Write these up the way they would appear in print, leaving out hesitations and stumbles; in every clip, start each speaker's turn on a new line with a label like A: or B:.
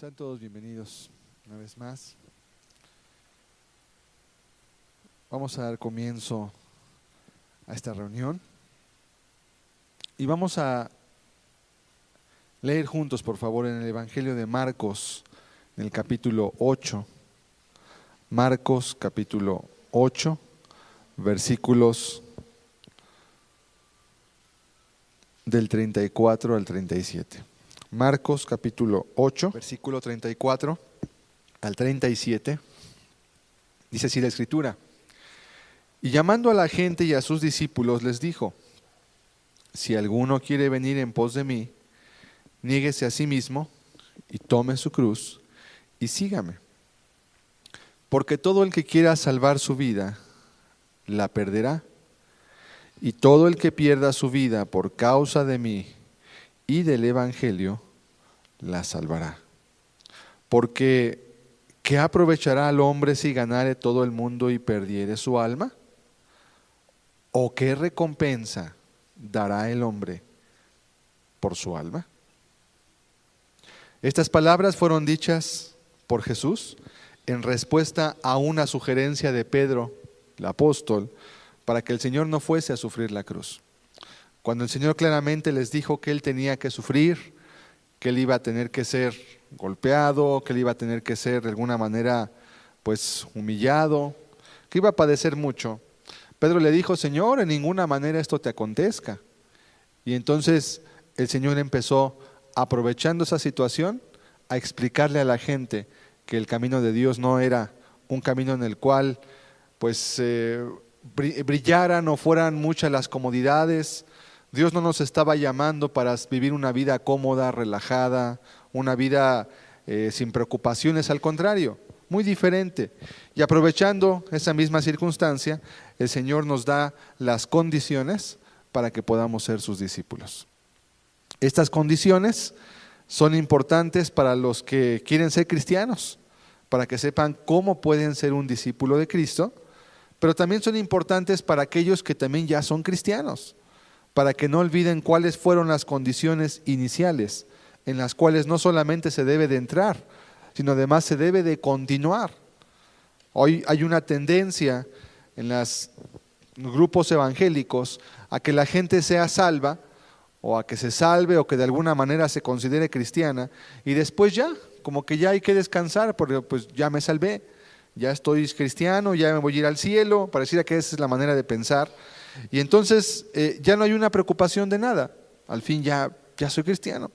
A: Sean todos bienvenidos una vez más. Vamos a dar comienzo a esta reunión y vamos a leer juntos, por favor, en el Evangelio de Marcos, en el capítulo 8. Marcos, capítulo 8, versículos del 34 al 37. Marcos, capítulo 8, versículo 34 al 37. Dice así la Escritura: Y llamando a la gente y a sus discípulos les dijo: Si alguno quiere venir en pos de mí, niéguese a sí mismo y tome su cruz y sígame. Porque todo el que quiera salvar su vida, la perderá. Y todo el que pierda su vida por causa de mí y del Evangelio, la salvará. Porque ¿qué aprovechará al hombre si ganare todo el mundo y perdiere su alma? ¿O qué recompensa dará el hombre por su alma? Estas palabras fueron dichas por Jesús en respuesta a una sugerencia de Pedro, el apóstol, para que el Señor no fuese a sufrir la cruz. Cuando el Señor claramente les dijo que Él tenía que sufrir, que Él iba a tener que ser golpeado, que Él iba a tener que ser de alguna manera pues humillado, que iba a padecer mucho, Pedro le dijo: Señor, en ninguna manera esto te acontezca. Y entonces el Señor empezó, aprovechando esa situación, a explicarle a la gente que el camino de Dios no era un camino en el cual pues brillaran o fueran muchas las comodidades. Dios no nos estaba llamando para vivir una vida cómoda, relajada, una vida sin preocupaciones, al contrario, muy diferente. Y aprovechando esa misma circunstancia, el Señor nos da las condiciones para que podamos ser sus discípulos. Estas condiciones son importantes para los que quieren ser cristianos, para que sepan cómo pueden ser un discípulo de Cristo, pero también son importantes para aquellos que también ya son cristianos, para que no olviden cuáles fueron las condiciones iniciales en las cuales no solamente se debe de entrar, sino además se debe de continuar. Hoy hay una tendencia en los grupos evangélicos a que la gente sea salva, o a que se salve, o que de alguna manera se considere cristiana, y después ya, como que ya hay que descansar, porque pues ya me salvé, ya estoy cristiano, ya me voy a ir al cielo. Pareciera que esa es la manera de pensar. Y entonces ya no hay una preocupación de nada, al fin ya soy cristiano.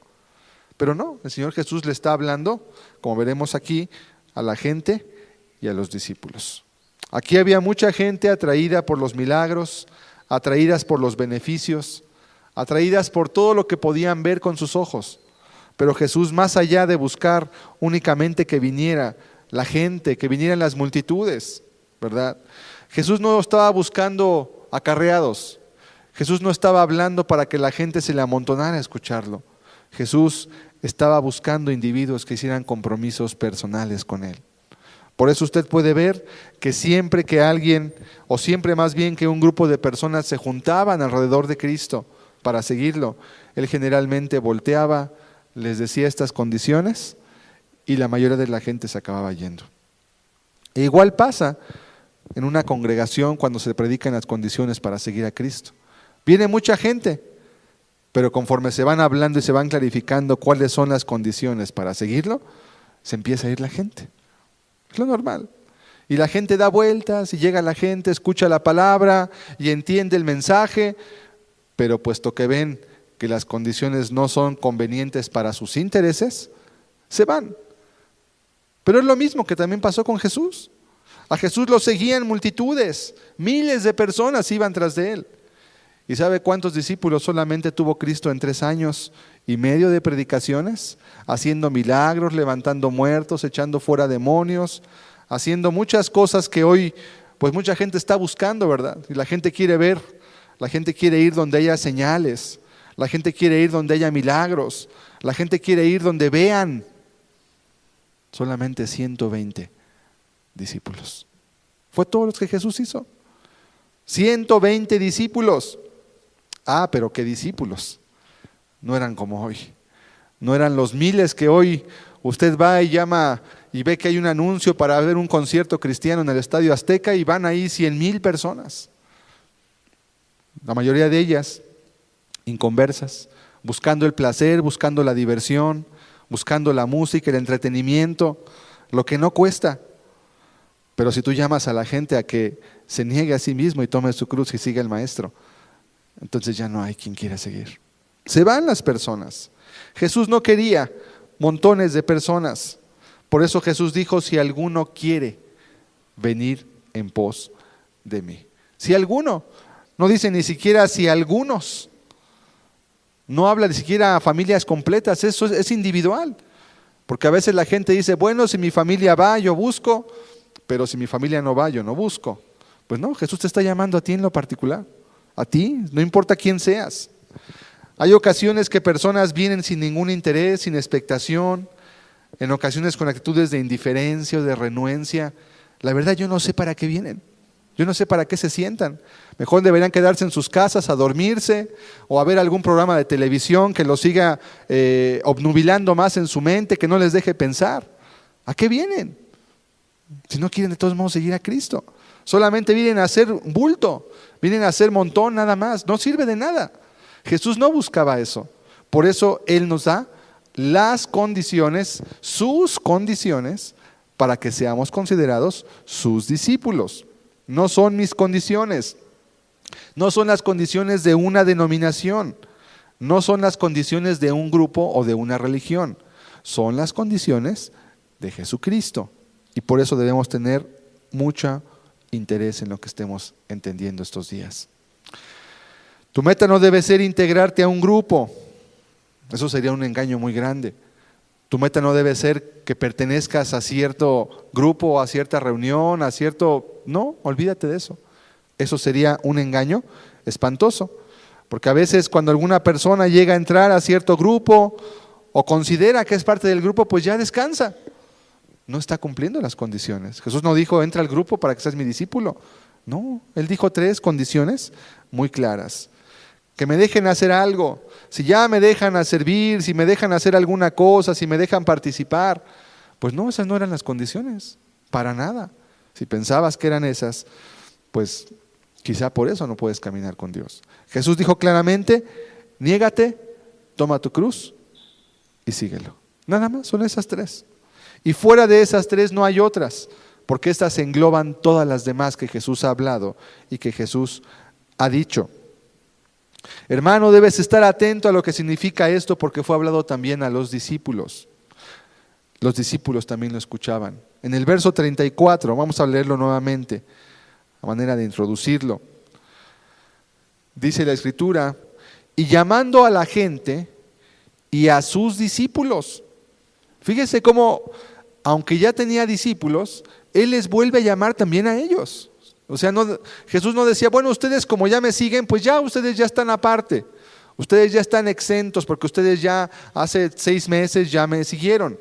A: Pero no, el Señor Jesús le está hablando, como veremos aquí, a la gente y a los discípulos. Aquí había mucha gente atraída por los milagros, atraídas por los beneficios, atraídas por todo lo que podían ver con sus ojos. Pero Jesús, más allá de buscar únicamente que viniera la gente, que vinieran las multitudes, ¿verdad? Jesús no estaba buscando acarreados. Jesús no estaba hablando para que la gente se le amontonara a escucharlo. Jesús estaba buscando individuos que hicieran compromisos personales con Él. Por eso usted puede ver que siempre que alguien, o siempre más bien que un grupo de personas se juntaban alrededor de Cristo para seguirlo, Él generalmente volteaba, les decía estas condiciones y la mayoría de la gente se acababa yendo. E igual pasa en una congregación cuando se predican las condiciones para seguir a Cristo. Viene mucha gente, pero conforme se van hablando y se van clarificando cuáles son las condiciones para seguirlo, se empieza a ir la gente. Es lo normal. Y la gente da vueltas y llega la gente, escucha la palabra y entiende el mensaje, pero puesto que ven que las condiciones no son convenientes para sus intereses, se van. Pero es lo mismo que también pasó con Jesús. A Jesús lo seguían multitudes, miles de personas iban tras de Él. ¿Y sabe cuántos discípulos solamente tuvo Cristo en 3 años y medio de predicaciones? Haciendo milagros, levantando muertos, echando fuera demonios, haciendo muchas cosas que hoy pues mucha gente está buscando, ¿verdad? Y la gente quiere ver, la gente quiere ir donde haya señales, la gente quiere ir donde haya milagros, la gente quiere ir donde vean. Solamente 120 discípulos. Fue todo lo que Jesús hizo. 120 discípulos. Ah, pero qué discípulos. No eran como hoy. No eran los miles que hoy usted va y llama y ve que hay un anuncio para ver un concierto cristiano en el Estadio Azteca y van ahí 100,000 personas. La mayoría de ellas inconversas, buscando el placer, buscando la diversión, buscando la música, el entretenimiento, lo que no cuesta. Pero si tú llamas a la gente a que se niegue a sí mismo y tome su cruz y siga al Maestro, entonces ya no hay quien quiera seguir. Se van las personas. Jesús no quería montones de personas. Por eso Jesús dijo, si alguno quiere venir en pos de mí. Si alguno, no dice ni siquiera si algunos. No habla ni siquiera a familias completas, eso es individual. Porque a veces la gente dice, bueno, si mi familia va, yo busco, pero si mi familia no va, yo no busco. Pues no, Jesús te está llamando a ti en lo particular. A ti, no importa quién seas. Hay ocasiones que personas vienen sin ningún interés, sin expectación, en ocasiones con actitudes de indiferencia o de renuencia. La verdad yo no sé para qué vienen, yo no sé para qué se sientan. Mejor deberían quedarse en sus casas a dormirse o a ver algún programa de televisión que los siga obnubilando más en su mente, que no les deje pensar. ¿A qué vienen? Si no quieren de todos modos seguir a Cristo. Solamente vienen a hacer bulto, vienen a hacer montón nada más, no sirve de nada. Jesús no buscaba eso. Por eso Él nos da las condiciones, sus condiciones, para que seamos considerados sus discípulos. No son mis condiciones, no son las condiciones de una denominación, no son las condiciones de un grupo o de una religión, son las condiciones de Jesucristo. Y por eso debemos tener mucho interés en lo que estemos entendiendo estos días. Tu meta no debe ser integrarte a un grupo, eso sería un engaño muy grande. Tu meta no debe ser que pertenezcas a cierto grupo, a cierta reunión, a cierto... No, olvídate de eso. Eso sería un engaño espantoso, porque a veces cuando alguna persona llega a entrar a cierto grupo o considera que es parte del grupo, pues ya descansa. No está cumpliendo las condiciones. Jesús no dijo, entra al grupo para que seas mi discípulo. No, Él dijo 3 condiciones muy claras. Que me dejen hacer algo. Si ya me dejan servir, si me dejan hacer alguna cosa, si me dejan participar. Pues no, esas no eran las condiciones, para nada. Si pensabas que eran esas, pues quizá por eso no puedes caminar con Dios. Jesús dijo claramente, niégate, toma tu cruz y síguelo. Nada más, son esas 3. Y fuera de esas 3 no hay otras, porque estas engloban todas las demás que Jesús ha hablado y que Jesús ha dicho. Hermano, debes estar atento a lo que significa esto, porque fue hablado también a los discípulos. Los discípulos también lo escuchaban. En el verso 34, vamos a leerlo nuevamente, a manera de introducirlo. Dice la Escritura, y llamando a la gente y a sus discípulos. Fíjese cómo, aunque ya tenía discípulos, Él les vuelve a llamar también a ellos. O sea, Jesús no decía, bueno, ustedes como ya me siguen, pues ya ustedes ya están aparte. Ustedes ya están exentos porque ustedes ya hace 6 meses ya me siguieron.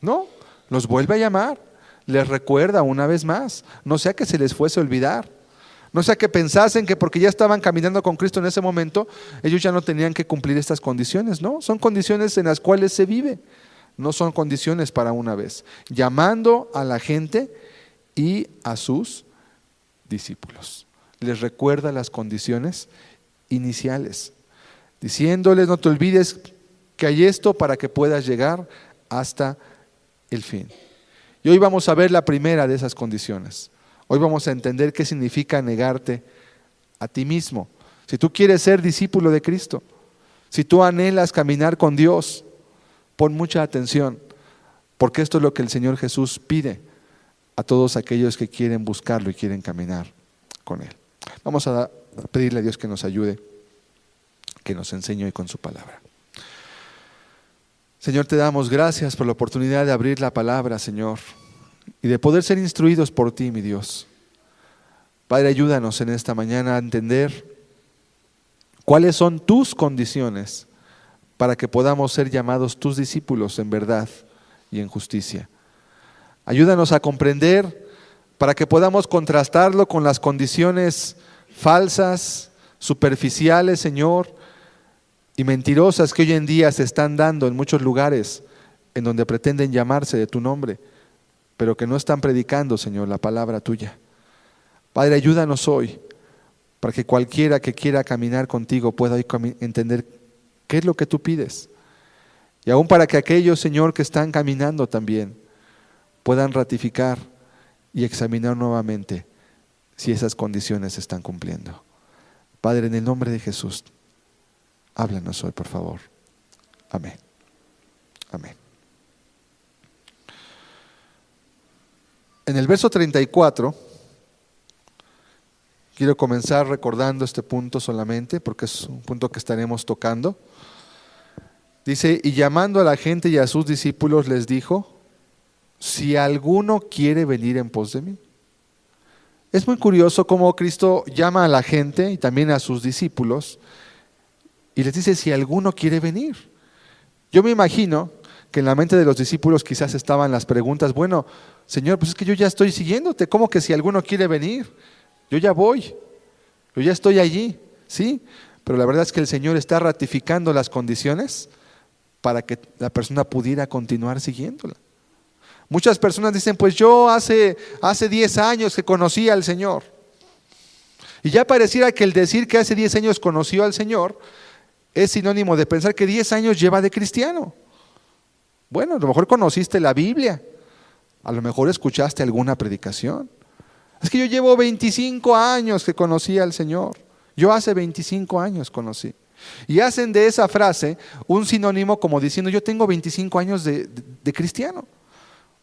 A: No, los vuelve a llamar, les recuerda una vez más. No sea que se les fuese a olvidar. No sea que pensasen que porque ya estaban caminando con Cristo en ese momento, ellos ya no tenían que cumplir estas condiciones. No, son condiciones en las cuales se vive. No son condiciones para una vez. Llamando a la gente y a sus discípulos. Les recuerda las condiciones iniciales, diciéndoles, no te olvides que hay esto para que puedas llegar hasta el fin. Y hoy vamos a ver la primera de esas condiciones. Hoy vamos a entender qué significa negarte a ti mismo. Si tú quieres ser discípulo de Cristo, si tú anhelas caminar con Dios, pon mucha atención, porque esto es lo que el Señor Jesús pide a todos aquellos que quieren buscarlo y quieren caminar con Él. Vamos a pedirle a Dios que nos ayude, que nos enseñe hoy con su palabra. Señor, te damos gracias por la oportunidad de abrir la palabra, Señor, y de poder ser instruidos por ti, mi Dios. Padre, ayúdanos en esta mañana a entender cuáles son tus condiciones para que podamos ser llamados tus discípulos en verdad y en justicia. Ayúdanos a comprender para que podamos contrastarlo con las condiciones falsas, superficiales, Señor, y mentirosas que hoy en día se están dando en muchos lugares en donde pretenden llamarse de tu nombre, pero que no están predicando, Señor, la palabra tuya. Padre, ayúdanos hoy para que cualquiera que quiera caminar contigo pueda hoy entender qué es lo que tú pides. Y aún para que aquellos, Señor, que están caminando también puedan ratificar y examinar nuevamente si esas condiciones se están cumpliendo. Padre, en el nombre de Jesús, háblanos hoy, por favor. Amén. Amén. En el verso 34, quiero comenzar recordando este punto solamente, porque es un punto que estaremos tocando. Dice, y llamando a la gente y a sus discípulos les dijo, si alguno quiere venir en pos de mí. Es muy curioso cómo Cristo llama a la gente y también a sus discípulos y les dice, si alguno quiere venir. Yo me imagino que en la mente de los discípulos quizás estaban las preguntas, bueno, Señor, pues es que yo ya estoy siguiéndote, ¿cómo que si alguno quiere venir? Yo ya voy, yo ya estoy allí, ¿sí? Pero la verdad es que el Señor está ratificando las condiciones para que la persona pudiera continuar siguiéndola. Muchas personas dicen, pues yo hace 10 años que conocí al Señor. Y ya pareciera que el decir que hace 10 años conoció al Señor es sinónimo de pensar que 10 años lleva de cristiano. Bueno, a lo mejor conociste la Biblia, a lo mejor escuchaste alguna predicación. Es que yo llevo 25 años que conocí al Señor. Yo hace 25 años conocí. Y hacen de esa frase un sinónimo como diciendo, yo tengo 25 años de cristiano.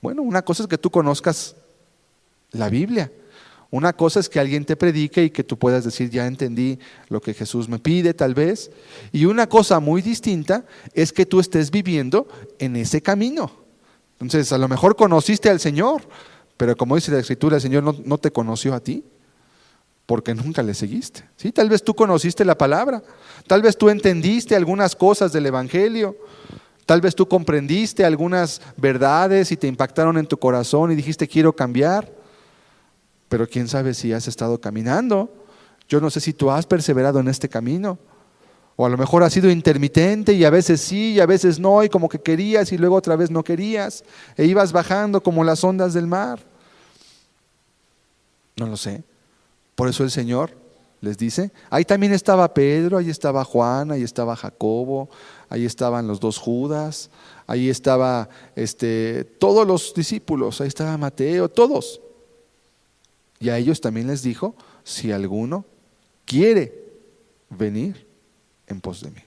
A: Bueno, una cosa es que tú conozcas la Biblia. Una cosa es que alguien te predique y que tú puedas decir, ya entendí lo que Jesús me pide tal vez. Y una cosa muy distinta es que tú estés viviendo en ese camino. Entonces, a lo mejor conociste al Señor, pero como dice la Escritura, el Señor no te conoció a ti, porque nunca le seguiste. ¿Sí? Tal vez tú conociste la palabra, tal vez tú entendiste algunas cosas del Evangelio, tal vez tú comprendiste algunas verdades y te impactaron en tu corazón y dijiste, quiero cambiar. Pero quién sabe si has estado caminando. Yo no sé si tú has perseverado en este camino. O a lo mejor has sido intermitente y a veces sí y a veces no, y como que querías y luego otra vez no querías, e ibas bajando como las ondas del mar. No lo sé. Por eso el Señor les dice, ahí también estaba Pedro, ahí estaba Juan, ahí estaba Jacobo, ahí estaban los 2 Judas, ahí estaba todos los discípulos, ahí estaba Mateo, todos. Y a ellos también les dijo, si alguno quiere venir en pos de mí.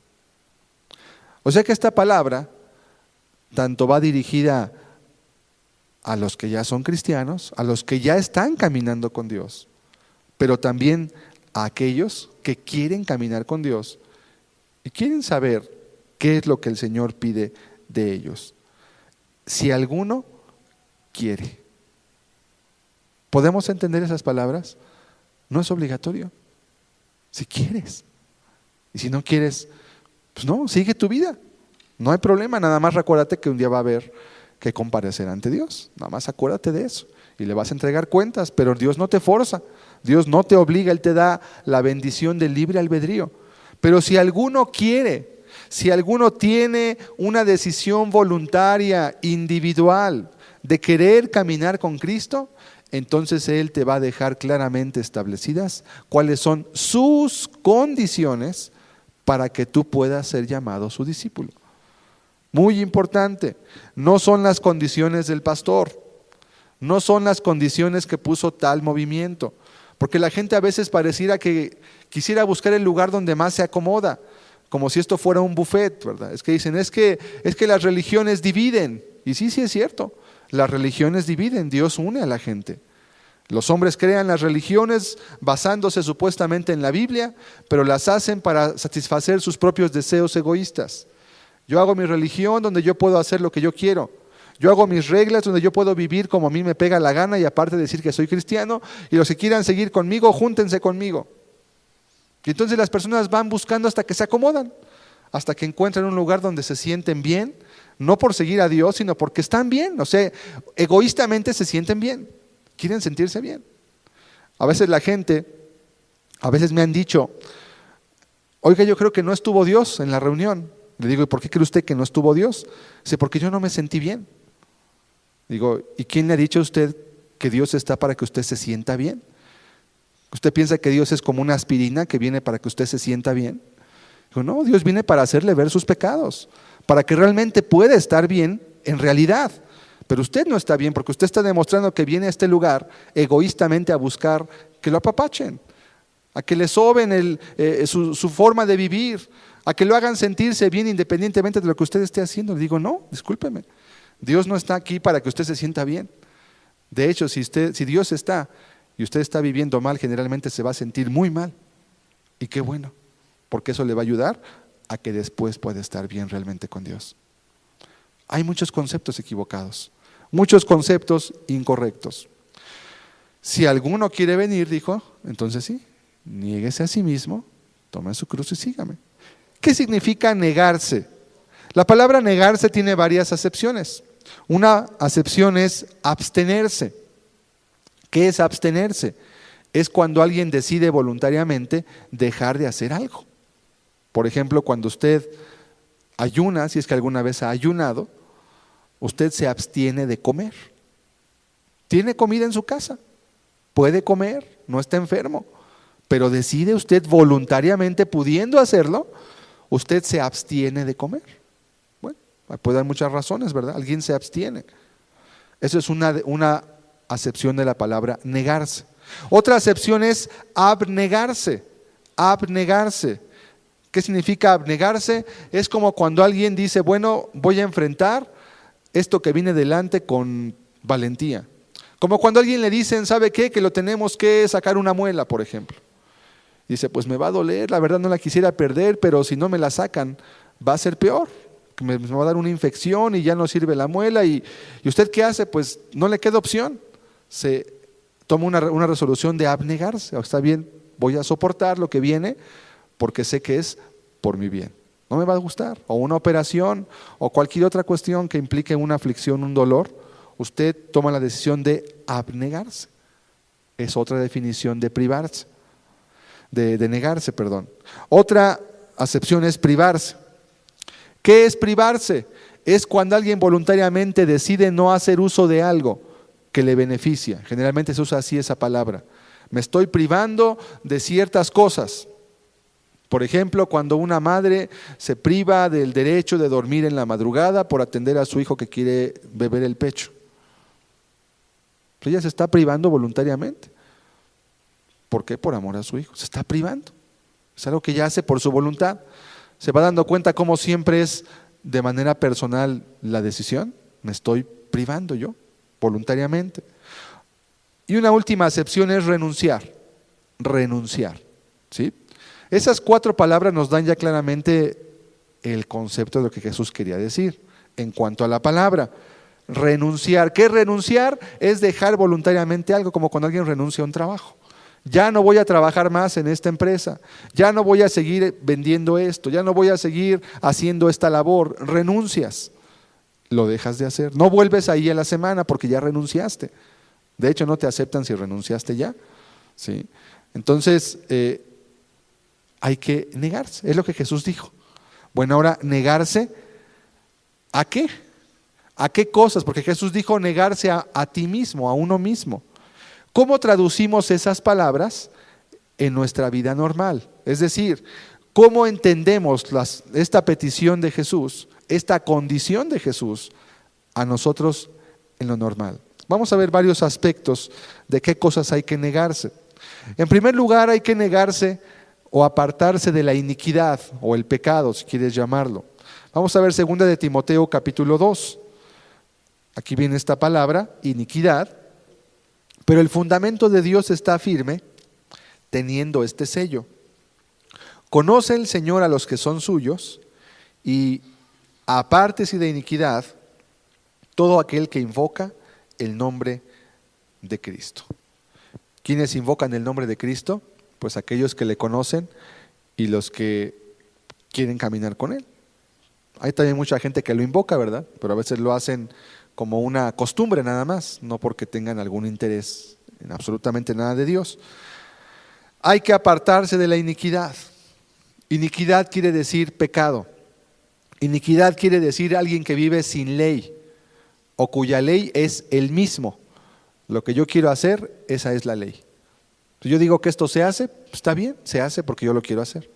A: O sea que esta palabra tanto va dirigida a los que ya son cristianos, a los que ya están caminando con Dios, pero también a aquellos que quieren caminar con Dios y quieren saber qué es lo que el Señor pide de ellos. Si alguno quiere. ¿Podemos entender esas palabras? No es obligatorio. Si quieres. Y si no quieres, pues no, sigue tu vida. No hay problema, nada más recuérdate que un día va a haber que comparecer ante Dios. Nada más acuérdate de eso. Y le vas a entregar cuentas, pero Dios no te forza. Dios no te obliga, Él te da la bendición del libre albedrío. Pero si alguno quiere, si alguno tiene una decisión voluntaria, individual, de querer caminar con Cristo, entonces Él te va a dejar claramente establecidas cuáles son sus condiciones para que tú puedas ser llamado su discípulo. Muy importante, no son las condiciones del pastor, no son las condiciones que puso tal movimiento, porque la gente a veces pareciera que quisiera buscar el lugar donde más se acomoda, como si esto fuera un buffet, ¿verdad? Es que dicen, es que las religiones dividen, y sí es cierto, las religiones dividen, Dios une a la gente. Los hombres crean las religiones basándose supuestamente en la Biblia, pero las hacen para satisfacer sus propios deseos egoístas. Yo hago mi religión donde yo puedo hacer lo que yo quiero. Yo hago mis reglas donde yo puedo vivir como a mí me pega la gana y aparte decir que soy cristiano, y los que quieran seguir conmigo, júntense conmigo. Y entonces las personas van buscando hasta que se acomodan, hasta que encuentran un lugar donde se sienten bien, no por seguir a Dios, sino porque están bien, o sea, egoístamente se sienten bien, quieren sentirse bien. A veces la gente, a veces me han dicho, Oiga, yo creo que no estuvo Dios en la reunión. Le digo, ¿y por qué cree usted que no estuvo Dios? Dice, porque yo no me sentí bien. Digo, ¿y quién le ha dicho a usted que Dios está para que usted se sienta bien? ¿Usted piensa que Dios es como una aspirina que viene para que usted se sienta bien? Digo, no, Dios viene para hacerle ver sus pecados, para que realmente pueda estar bien en realidad. Pero usted no está bien porque usted está demostrando que viene a este lugar egoístamente a buscar que lo apapachen, a que le soben su forma de vivir, a que lo hagan sentirse bien independientemente de lo que usted esté haciendo. Le digo, no, discúlpeme, Dios no está aquí para que usted se sienta bien. De hecho, si Dios está y usted está viviendo mal, generalmente se va a sentir muy mal. Y qué bueno, porque eso le va a ayudar a que después pueda estar bien realmente con Dios. Hay muchos conceptos equivocados, muchos conceptos incorrectos. Si alguno quiere venir, dijo, entonces sí, niéguese a sí mismo, tome su cruz y sígame. ¿Qué significa negarse? La palabra negarse tiene varias acepciones. Una acepción es abstenerse. ¿Qué es abstenerse? Es cuando alguien decide voluntariamente dejar de hacer algo. Por ejemplo, cuando usted ayuna, si es que alguna vez ha ayunado, usted se abstiene de comer. Tiene comida en su casa, puede comer, no está enfermo, pero decide usted voluntariamente, pudiendo hacerlo, usted se abstiene de comer. Bueno, puede dar muchas razones, ¿verdad? Alguien se abstiene. Eso es una acepción de la palabra negarse. Otra acepción es abnegarse. Abnegarse. ¿Qué significa abnegarse? Es como cuando alguien dice, bueno, voy a enfrentar esto que viene delante con valentía. Como cuando a alguien le dicen, ¿sabe qué? Que lo tenemos que sacar una muela, por ejemplo. Dice, pues me va a doler, la verdad no la quisiera perder, pero si no me la sacan, va a ser peor. Me va a dar una infección y ya no sirve la muela. ¿Y usted qué hace? Pues no le queda opción. Se toma una resolución de abnegarse. Está bien, voy a soportar lo que viene porque sé que es por mi bien. No me va a gustar. O una operación o cualquier otra cuestión que implique una aflicción, un dolor. Usted toma la decisión de abnegarse. Es otra definición de privarse. De negarse, perdón. Otra acepción es privarse. ¿Qué es privarse? Es cuando alguien voluntariamente decide no hacer uso de algo que le beneficia. Generalmente se usa así esa palabra. Me estoy privando de ciertas cosas. Por ejemplo, cuando una madre se priva del derecho de dormir en la madrugada por atender a su hijo que quiere beber el pecho. Ella se está privando voluntariamente. ¿Por qué? Por amor a su hijo. Se está privando. Es algo que ella hace por su voluntad. Se va dando cuenta cómo siempre es de manera personal la decisión. Me estoy privando yo, voluntariamente. Y una última acepción es renunciar. Renunciar. ¿Sí? Esas 4 palabras nos dan ya claramente el concepto de lo que Jesús quería decir. En cuanto a la palabra, renunciar. ¿Qué es renunciar? Es dejar voluntariamente algo, como cuando alguien renuncia a un trabajo. Ya no voy a trabajar más en esta empresa, ya no voy a seguir vendiendo esto, ya no voy a seguir haciendo esta labor. Renuncias, lo dejas de hacer. No vuelves ahí a la semana porque ya renunciaste. De hecho, no te aceptan si renunciaste ya. ¿Sí? Entonces, hay que negarse, es lo que Jesús dijo. Bueno, ahora, ¿negarse a qué? ¿A qué cosas? Porque Jesús dijo negarse a ti mismo, a uno mismo. ¿Cómo traducimos esas palabras en nuestra vida normal? Es decir, ¿cómo entendemos esta petición de Jesús, esta condición de Jesús a nosotros en lo normal? Vamos a ver varios aspectos de qué cosas hay que negarse. En primer lugar, hay que negarse o apartarse de la iniquidad o el pecado, si quieres llamarlo. Vamos a ver 2 de Timoteo capítulo 2. Aquí viene esta palabra, iniquidad. Pero el fundamento de Dios está firme, teniendo este sello. Conoce el Señor a los que son suyos, y apártese de iniquidad todo aquel que invoca el nombre de Cristo. ¿Quiénes invocan el nombre de Cristo? Pues aquellos que le conocen y los que quieren caminar con Él. Hay también mucha gente que lo invoca, ¿verdad? Pero a veces lo hacen como una costumbre nada más, no porque tengan algún interés en absolutamente nada de Dios. Hay que apartarse de la iniquidad. Iniquidad quiere decir pecado. Iniquidad quiere decir alguien que vive sin ley o cuya ley es el mismo. Lo que yo quiero hacer, esa es la ley. Si yo digo que esto se hace, está bien, se hace porque yo lo quiero hacer.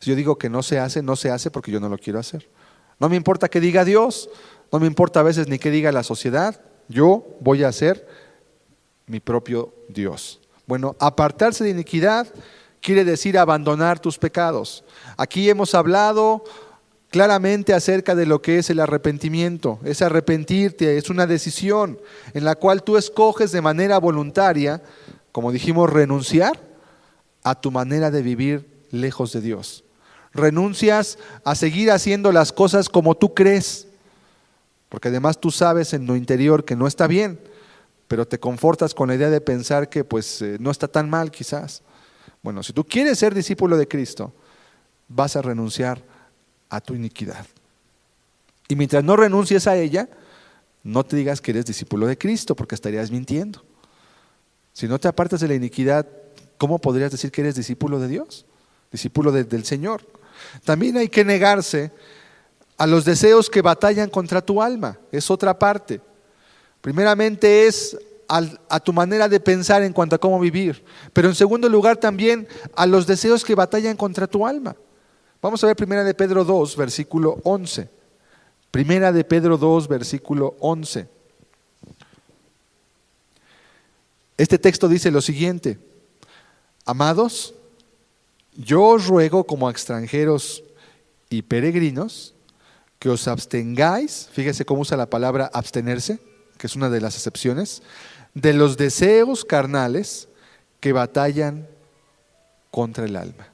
A: Si yo digo que no se hace, no se hace porque yo no lo quiero hacer. No me importa qué diga Dios, no me importa a veces ni qué diga la sociedad, yo voy a ser mi propio Dios. Bueno, apartarse de iniquidad quiere decir abandonar tus pecados. Aquí hemos hablado claramente acerca de lo que es el arrepentimiento. Es arrepentirte, es una decisión en la cual tú escoges de manera voluntaria, como dijimos, renunciar a tu manera de vivir lejos de Dios. Renuncias a seguir haciendo las cosas como tú crees, porque además tú sabes en lo interior que no está bien, pero te confortas con la idea de pensar que no está tan mal quizás. Bueno, si tú quieres ser discípulo de Cristo, vas a renunciar a tu iniquidad. Y mientras no renuncies a ella, no te digas que eres discípulo de Cristo, porque estarías mintiendo. Si no te apartas de la iniquidad, ¿cómo podrías decir que eres discípulo de Dios? Discípulo del Señor. También hay que negarse a los deseos que batallan contra tu alma. Es otra parte. Primeramente es a tu manera de pensar en cuanto a cómo vivir. Pero en segundo lugar también a los deseos que batallan contra tu alma. Vamos a ver 1 de Pedro 2, versículo 11. 1 de Pedro 2, versículo 11. Este texto dice lo siguiente: amados, yo os ruego como extranjeros y peregrinos que os abstengáis, fíjese cómo usa la palabra abstenerse, que es una de las excepciones, de los deseos carnales que batallan contra el alma.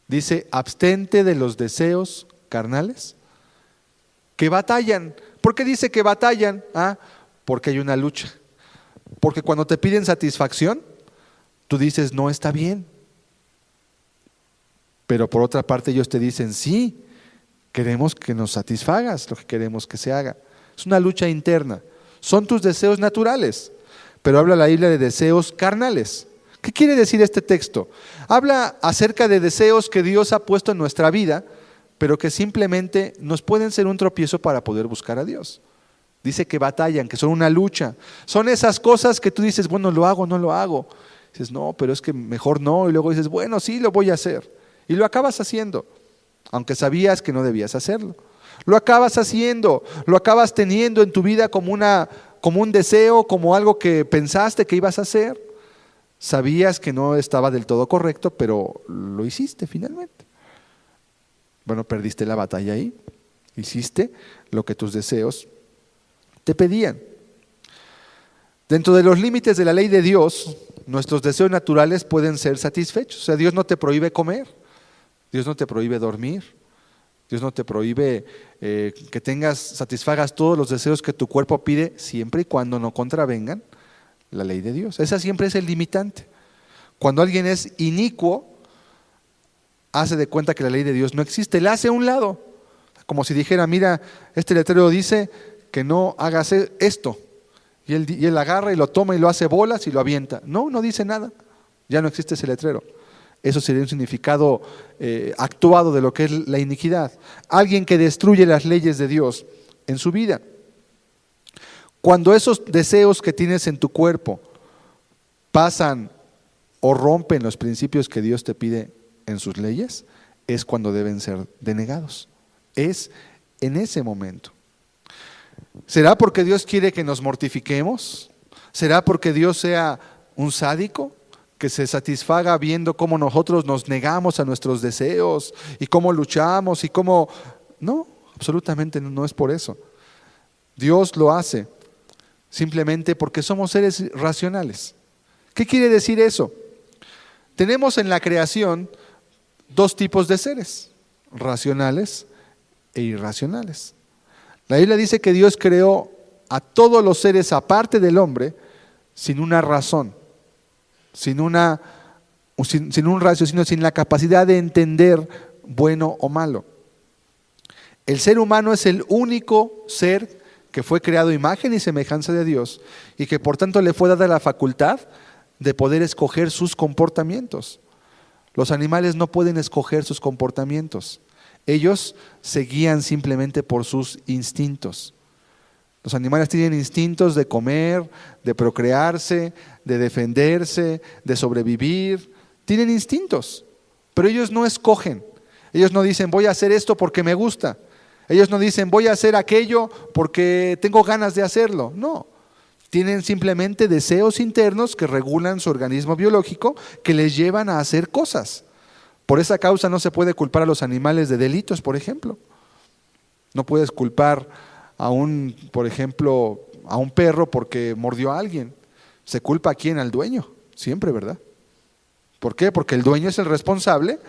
A: Dice, abstente de los deseos carnales que batallan. ¿Por qué dice que batallan? Porque hay una lucha. Porque cuando te piden satisfacción, tú dices, no está bien. Pero por otra parte ellos te dicen, sí, queremos que nos satisfagas lo que queremos que se haga. Es una lucha interna. Son tus deseos naturales, pero habla la Biblia de deseos carnales. ¿Qué quiere decir este texto? Habla acerca de deseos que Dios ha puesto en nuestra vida, pero que simplemente nos pueden ser un tropiezo para poder buscar a Dios. Dice que batallan, que son una lucha. Son esas cosas que tú dices, bueno, lo hago, no lo hago. Dices, no, pero es que mejor no. Y luego dices, bueno, sí, lo voy a hacer. Y lo acabas haciendo, aunque sabías que no debías hacerlo. Lo acabas haciendo, lo acabas teniendo en tu vida como un deseo, como algo que pensaste que ibas a hacer. Sabías que no estaba del todo correcto, pero lo hiciste finalmente. Bueno, perdiste la batalla ahí. Hiciste lo que tus deseos te pedían. Dentro de los límites de la ley de Dios, nuestros deseos naturales pueden ser satisfechos. O sea, Dios no te prohíbe comer, Dios no te prohíbe dormir, Dios no te prohíbe que satisfagas todos los deseos que tu cuerpo pide, siempre y cuando no contravengan la ley de Dios. Esa siempre es el limitante. Cuando alguien es inicuo, hace de cuenta que la ley de Dios no existe, la hace a un lado, como si dijera, mira, este letrero dice que no hagas esto, y él agarra y lo toma y lo hace bolas y lo avienta. No, no dice nada, ya no existe ese letrero. Eso sería un significado actuado de lo que es la iniquidad. Alguien que destruye las leyes de Dios en su vida. Cuando esos deseos que tienes en tu cuerpo pasan o rompen los principios que Dios te pide en sus leyes, es cuando deben ser denegados. Es en ese momento. ¿Será porque Dios quiere que nos mortifiquemos? ¿Será porque Dios sea un sádico que se satisfaga viendo cómo nosotros nos negamos a nuestros deseos y cómo luchamos y cómo... No, absolutamente no es por eso. Dios lo hace simplemente porque somos seres racionales. ¿Qué quiere decir eso? Tenemos en la creación dos tipos de seres, racionales e irracionales. La Biblia dice que Dios creó a todos los seres aparte del hombre sin una razón, sin un raciocinio, sin la capacidad de entender bueno o malo. El ser humano es el único ser que fue creado a imagen y semejanza de Dios y que por tanto le fue dada la facultad de poder escoger sus comportamientos. Los animales no pueden escoger sus comportamientos. Ellos se guían simplemente por sus instintos. Los animales tienen instintos de comer, de procrearse, de defenderse, de sobrevivir. Tienen instintos, pero ellos no escogen. Ellos no dicen, voy a hacer esto porque me gusta. Ellos no dicen, voy a hacer aquello porque tengo ganas de hacerlo. No, tienen simplemente deseos internos que regulan su organismo biológico, que les llevan a hacer cosas. Por esa causa no se puede culpar a los animales de delitos, por ejemplo. No puedes culpar por ejemplo, a un perro porque mordió a alguien. Se culpa a quién, al dueño, siempre, ¿verdad? ¿Por qué? Porque el dueño es el responsable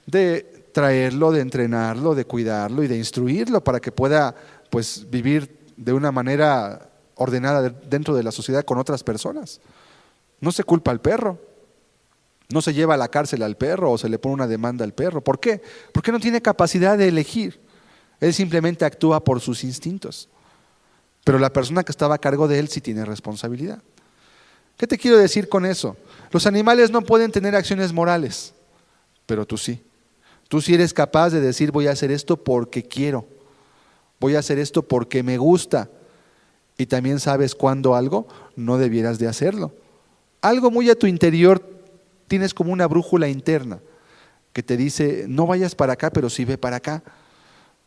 A: de traerlo, de entrenarlo, de cuidarlo y de instruirlo para que pueda, pues, vivir de una manera ordenada dentro de la sociedad con otras personas. No se culpa al perro, no se lleva a la cárcel al perro o se le pone una demanda al perro. ¿Por qué? Porque no tiene capacidad de elegir. Él simplemente actúa por sus instintos. Pero la persona que estaba a cargo de él sí tiene responsabilidad. ¿Qué te quiero decir con eso? Los animales no pueden tener acciones morales, pero tú sí. Tú sí eres capaz de decir, voy a hacer esto porque quiero. Voy a hacer esto porque me gusta. Y también sabes cuándo algo no debieras de hacerlo. Algo muy a tu interior, tienes como una brújula interna que te dice, no vayas para acá, pero sí ve para acá.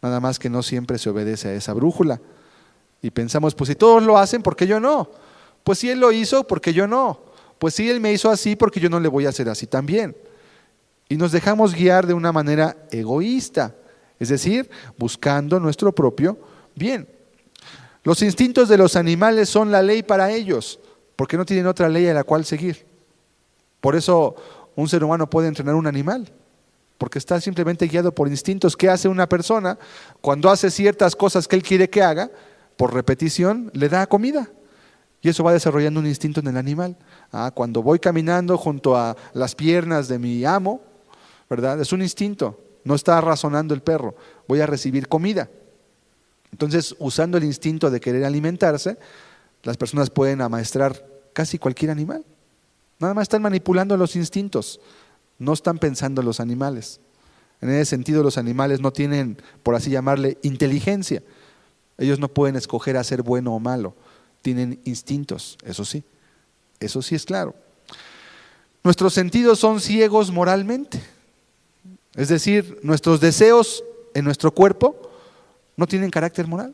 A: Nada más que no siempre se obedece a esa brújula. Y pensamos, pues si todos lo hacen, ¿por qué yo no? Pues si él lo hizo, ¿por qué yo no? Pues si él me hizo así, ¿por qué yo no le voy a hacer así también? Y nos dejamos guiar de una manera egoísta, es decir, buscando nuestro propio bien. Los instintos de los animales son la ley para ellos, porque no tienen otra ley a la cual seguir. Por eso un ser humano puede entrenar un animal, porque está simplemente guiado por instintos. ¿Qué hace una persona cuando hace ciertas cosas que él quiere que haga? Por repetición le da comida. Y eso va desarrollando un instinto en el animal. Cuando voy caminando junto a las piernas de mi amo, ¿verdad? Es un instinto, no está razonando el perro, voy a recibir comida. Entonces, usando el instinto de querer alimentarse, las personas pueden amaestrar casi cualquier animal. Nada más están manipulando los instintos, no están pensando los animales. En ese sentido, los animales no tienen, por así llamarle, inteligencia. Ellos no pueden escoger hacer bueno o malo, tienen instintos, eso sí es claro. Nuestros sentidos son ciegos moralmente, es decir, nuestros deseos en nuestro cuerpo no tienen carácter moral.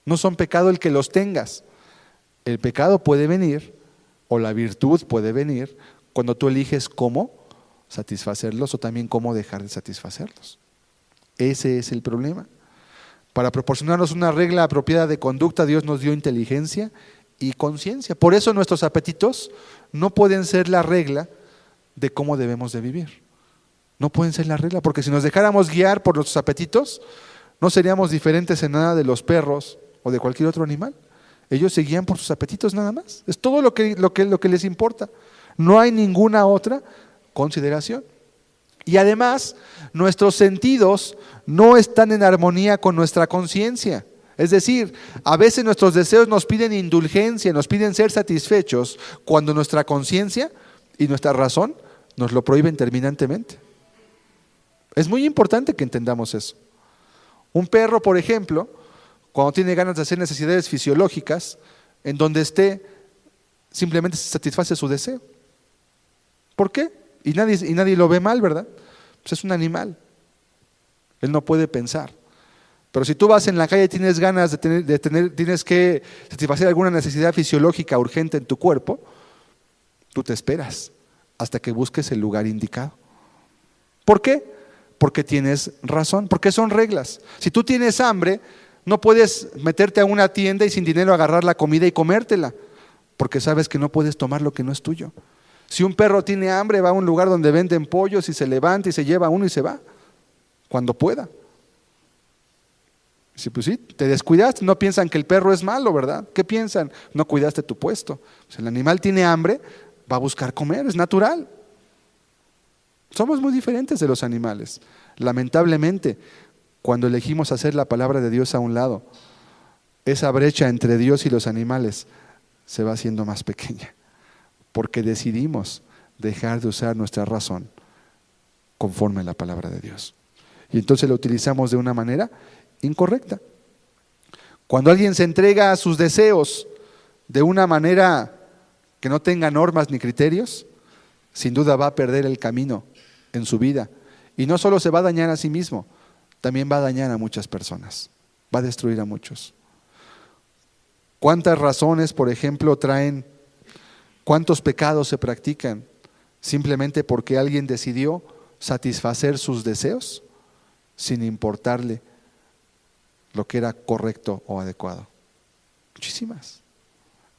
A: No son pecado el que los tengas. El pecado puede venir, o la virtud puede venir, cuando tú eliges cómo satisfacerlos o también cómo dejar de satisfacerlos. Ese es el problema. Para proporcionarnos una regla apropiada de conducta, Dios nos dio inteligencia y conciencia. Por eso nuestros apetitos no pueden ser la regla de cómo debemos de vivir. No pueden ser la regla, porque si nos dejáramos guiar por nuestros apetitos, no seríamos diferentes en nada de los perros o de cualquier otro animal. Ellos se guían por sus apetitos nada más. Es todo lo que les importa. No hay ninguna otra consideración. Y además, nuestros sentidos no están en armonía con nuestra conciencia. Es decir, a veces nuestros deseos nos piden indulgencia, nos piden ser satisfechos, cuando nuestra conciencia y nuestra razón nos lo prohíben terminantemente. Es muy importante que entendamos eso. Un perro, por ejemplo, cuando tiene ganas de hacer necesidades fisiológicas, en donde esté, simplemente se satisface su deseo. ¿Por qué? Y nadie lo ve mal, ¿verdad? Pues es un animal. Él no puede pensar. Pero si tú vas en la calle y tienes ganas tienes que satisfacer alguna necesidad fisiológica urgente en tu cuerpo, tú te esperas hasta que busques el lugar indicado. ¿Por qué? Porque tienes razón, porque son reglas. Si tú tienes hambre, no puedes meterte a una tienda y sin dinero agarrar la comida y comértela, porque sabes que no puedes tomar lo que no es tuyo. Si un perro tiene hambre, va a un lugar donde venden pollos y se levanta y se lleva uno y se va, cuando pueda. Sí, pues sí, te descuidaste, no piensan que el perro es malo, ¿verdad? ¿Qué piensan? No cuidaste tu puesto. Si el animal tiene hambre, va a buscar comer, es natural. Somos muy diferentes de los animales. Lamentablemente, cuando elegimos hacer la palabra de Dios a un lado, esa brecha entre Dios y los animales se va haciendo más pequeña, porque decidimos dejar de usar nuestra razón conforme a la palabra de Dios. Y entonces la utilizamos de una manera incorrecta. Cuando alguien se entrega a sus deseos de una manera que no tenga normas ni criterios, sin duda va a perder el camino en su vida. Y no solo se va a dañar a sí mismo, también va a dañar a muchas personas, va a destruir a muchos. ¿Cuántas razones, por ejemplo, traen, cuántos pecados se practican simplemente porque alguien decidió satisfacer sus deseos sin importarle lo que era correcto o adecuado? Muchísimas.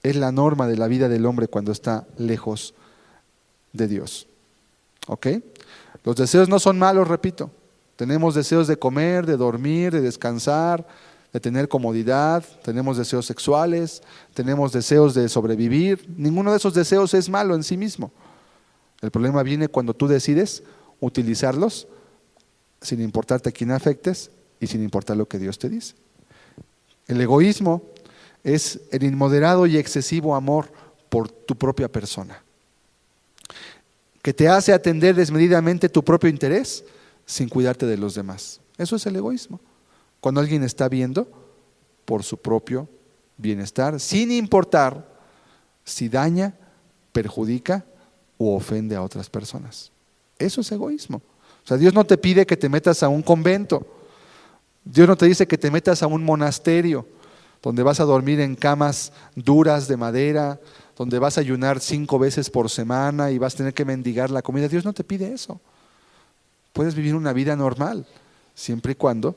A: Es la norma de la vida del hombre cuando está lejos de Dios. ¿Ok? Los deseos no son malos, repito. Tenemos deseos de comer, de dormir, de descansar, de tener comodidad, tenemos deseos sexuales, tenemos deseos de sobrevivir. Ninguno de esos deseos es malo en sí mismo. El problema viene cuando tú decides utilizarlos sin importarte a quién afectes y sin importar lo que Dios te dice. El egoísmo es el inmoderado y excesivo amor por tu propia persona, que te hace atender desmedidamente tu propio interés sin cuidarte de los demás. Eso es el egoísmo. Cuando alguien está viendo por su propio bienestar, sin importar si daña, perjudica o ofende a otras personas. Eso es egoísmo. O sea, Dios no te pide que te metas a un convento. Dios no te dice que te metas a un monasterio donde vas a dormir en camas duras de madera, donde vas a ayunar 5 veces por semana y vas a tener que mendigar la comida. Dios no te pide eso. Puedes vivir una vida normal, siempre y cuando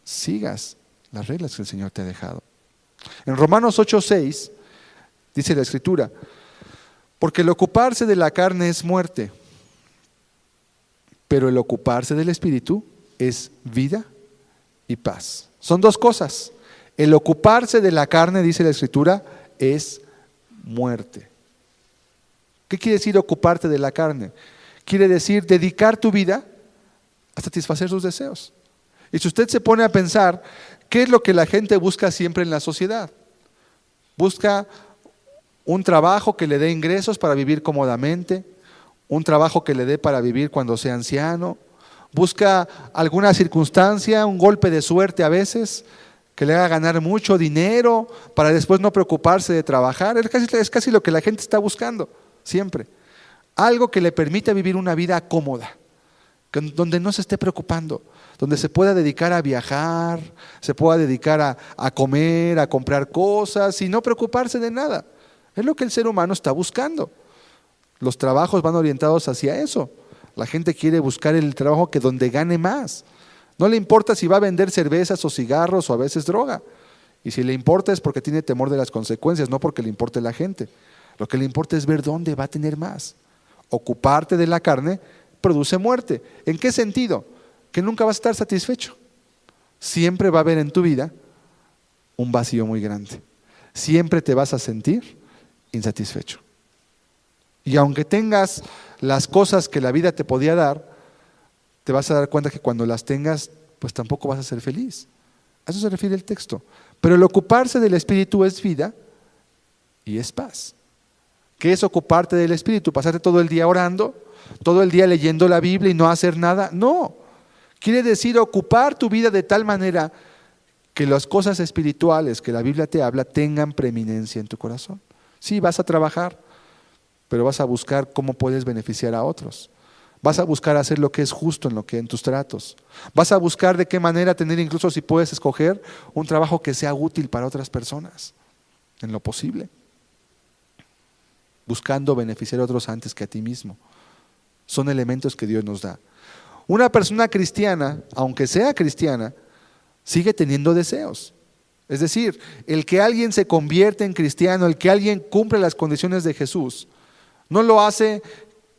A: sigas las reglas que el Señor te ha dejado. En Romanos 8:6 dice la Escritura: porque el ocuparse de la carne es muerte, pero el ocuparse del Espíritu es vida y paz. Son dos cosas. El ocuparse de la carne, dice la Escritura, es muerte. ¿Qué quiere decir ocuparte de la carne? Quiere decir dedicar tu vida a satisfacer sus deseos. Y si usted se pone a pensar, ¿qué es lo que la gente busca siempre en la sociedad? Busca un trabajo que le dé ingresos para vivir cómodamente, un trabajo que le dé para vivir cuando sea anciano, busca alguna circunstancia, un golpe de suerte a veces, que le haga ganar mucho dinero para después no preocuparse de trabajar. Es casi lo que la gente está buscando siempre. Algo que le permita vivir una vida cómoda, donde no se esté preocupando, donde se pueda dedicar a viajar, se pueda dedicar a comer, a comprar cosas y no preocuparse de nada. Es lo que el ser humano está buscando. Los trabajos van orientados hacia eso. La gente quiere buscar el trabajo que donde gane más. No le importa si va a vender cervezas o cigarros o a veces droga. Y si le importa es porque tiene temor de las consecuencias, no porque le importe la gente. Lo que le importa es ver dónde va a tener más. Ocuparte de la carne produce muerte. ¿En qué sentido? Que nunca vas a estar satisfecho. Siempre va a haber en tu vida un vacío muy grande. Siempre te vas a sentir insatisfecho. Y aunque tengas las cosas que la vida te podía dar, te vas a dar cuenta que cuando las tengas, pues tampoco vas a ser feliz. A eso se refiere el texto. Pero el ocuparse del Espíritu es vida y es paz. ¿Qué es ocuparte del Espíritu? ¿Pasarte todo el día orando? ¿Todo el día leyendo la Biblia y no hacer nada? No. Quiere decir ocupar tu vida de tal manera que las cosas espirituales que la Biblia te habla tengan preeminencia en tu corazón. Sí, vas a trabajar, pero vas a buscar cómo puedes beneficiar a otros. Vas a buscar hacer lo que es justo en tus tratos. Vas a buscar de qué manera tener, incluso si puedes escoger, un trabajo que sea útil para otras personas, en lo posible. Buscando beneficiar a otros antes que a ti mismo. Son elementos que Dios nos da. Una persona cristiana, aunque sea cristiana, sigue teniendo deseos. Es decir, el que alguien se convierte en cristiano, el que alguien cumple las condiciones de Jesús, no lo hace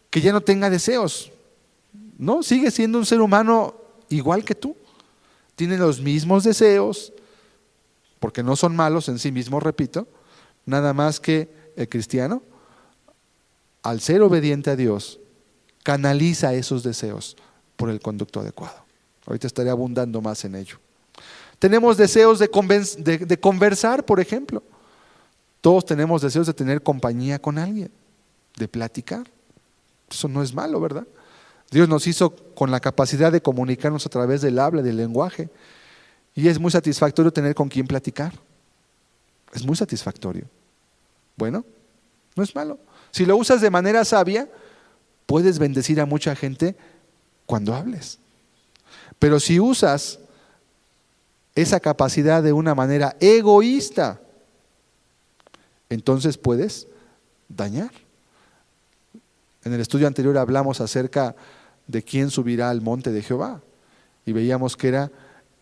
A: que ya no tenga deseos. No, sigue siendo un ser humano igual que tú. Tiene los mismos deseos, porque no son malos en sí mismos, repito, nada más que el cristiano, al ser obediente a Dios, canaliza esos deseos por el conducto adecuado. Ahorita estaré abundando más en ello. Tenemos deseos de conversar, por ejemplo. Todos tenemos deseos de tener compañía con alguien, de platicar. Eso no es malo, ¿verdad? Dios nos hizo con la capacidad de comunicarnos a través del habla, del lenguaje. Y es muy satisfactorio tener con quién platicar. Es muy satisfactorio. Bueno, no es malo. Si lo usas de manera sabia, puedes bendecir a mucha gente cuando hables. Pero si usas esa capacidad de una manera egoísta, entonces puedes dañar. En el estudio anterior hablamos acerca de quién subirá al monte de Jehová y veíamos que era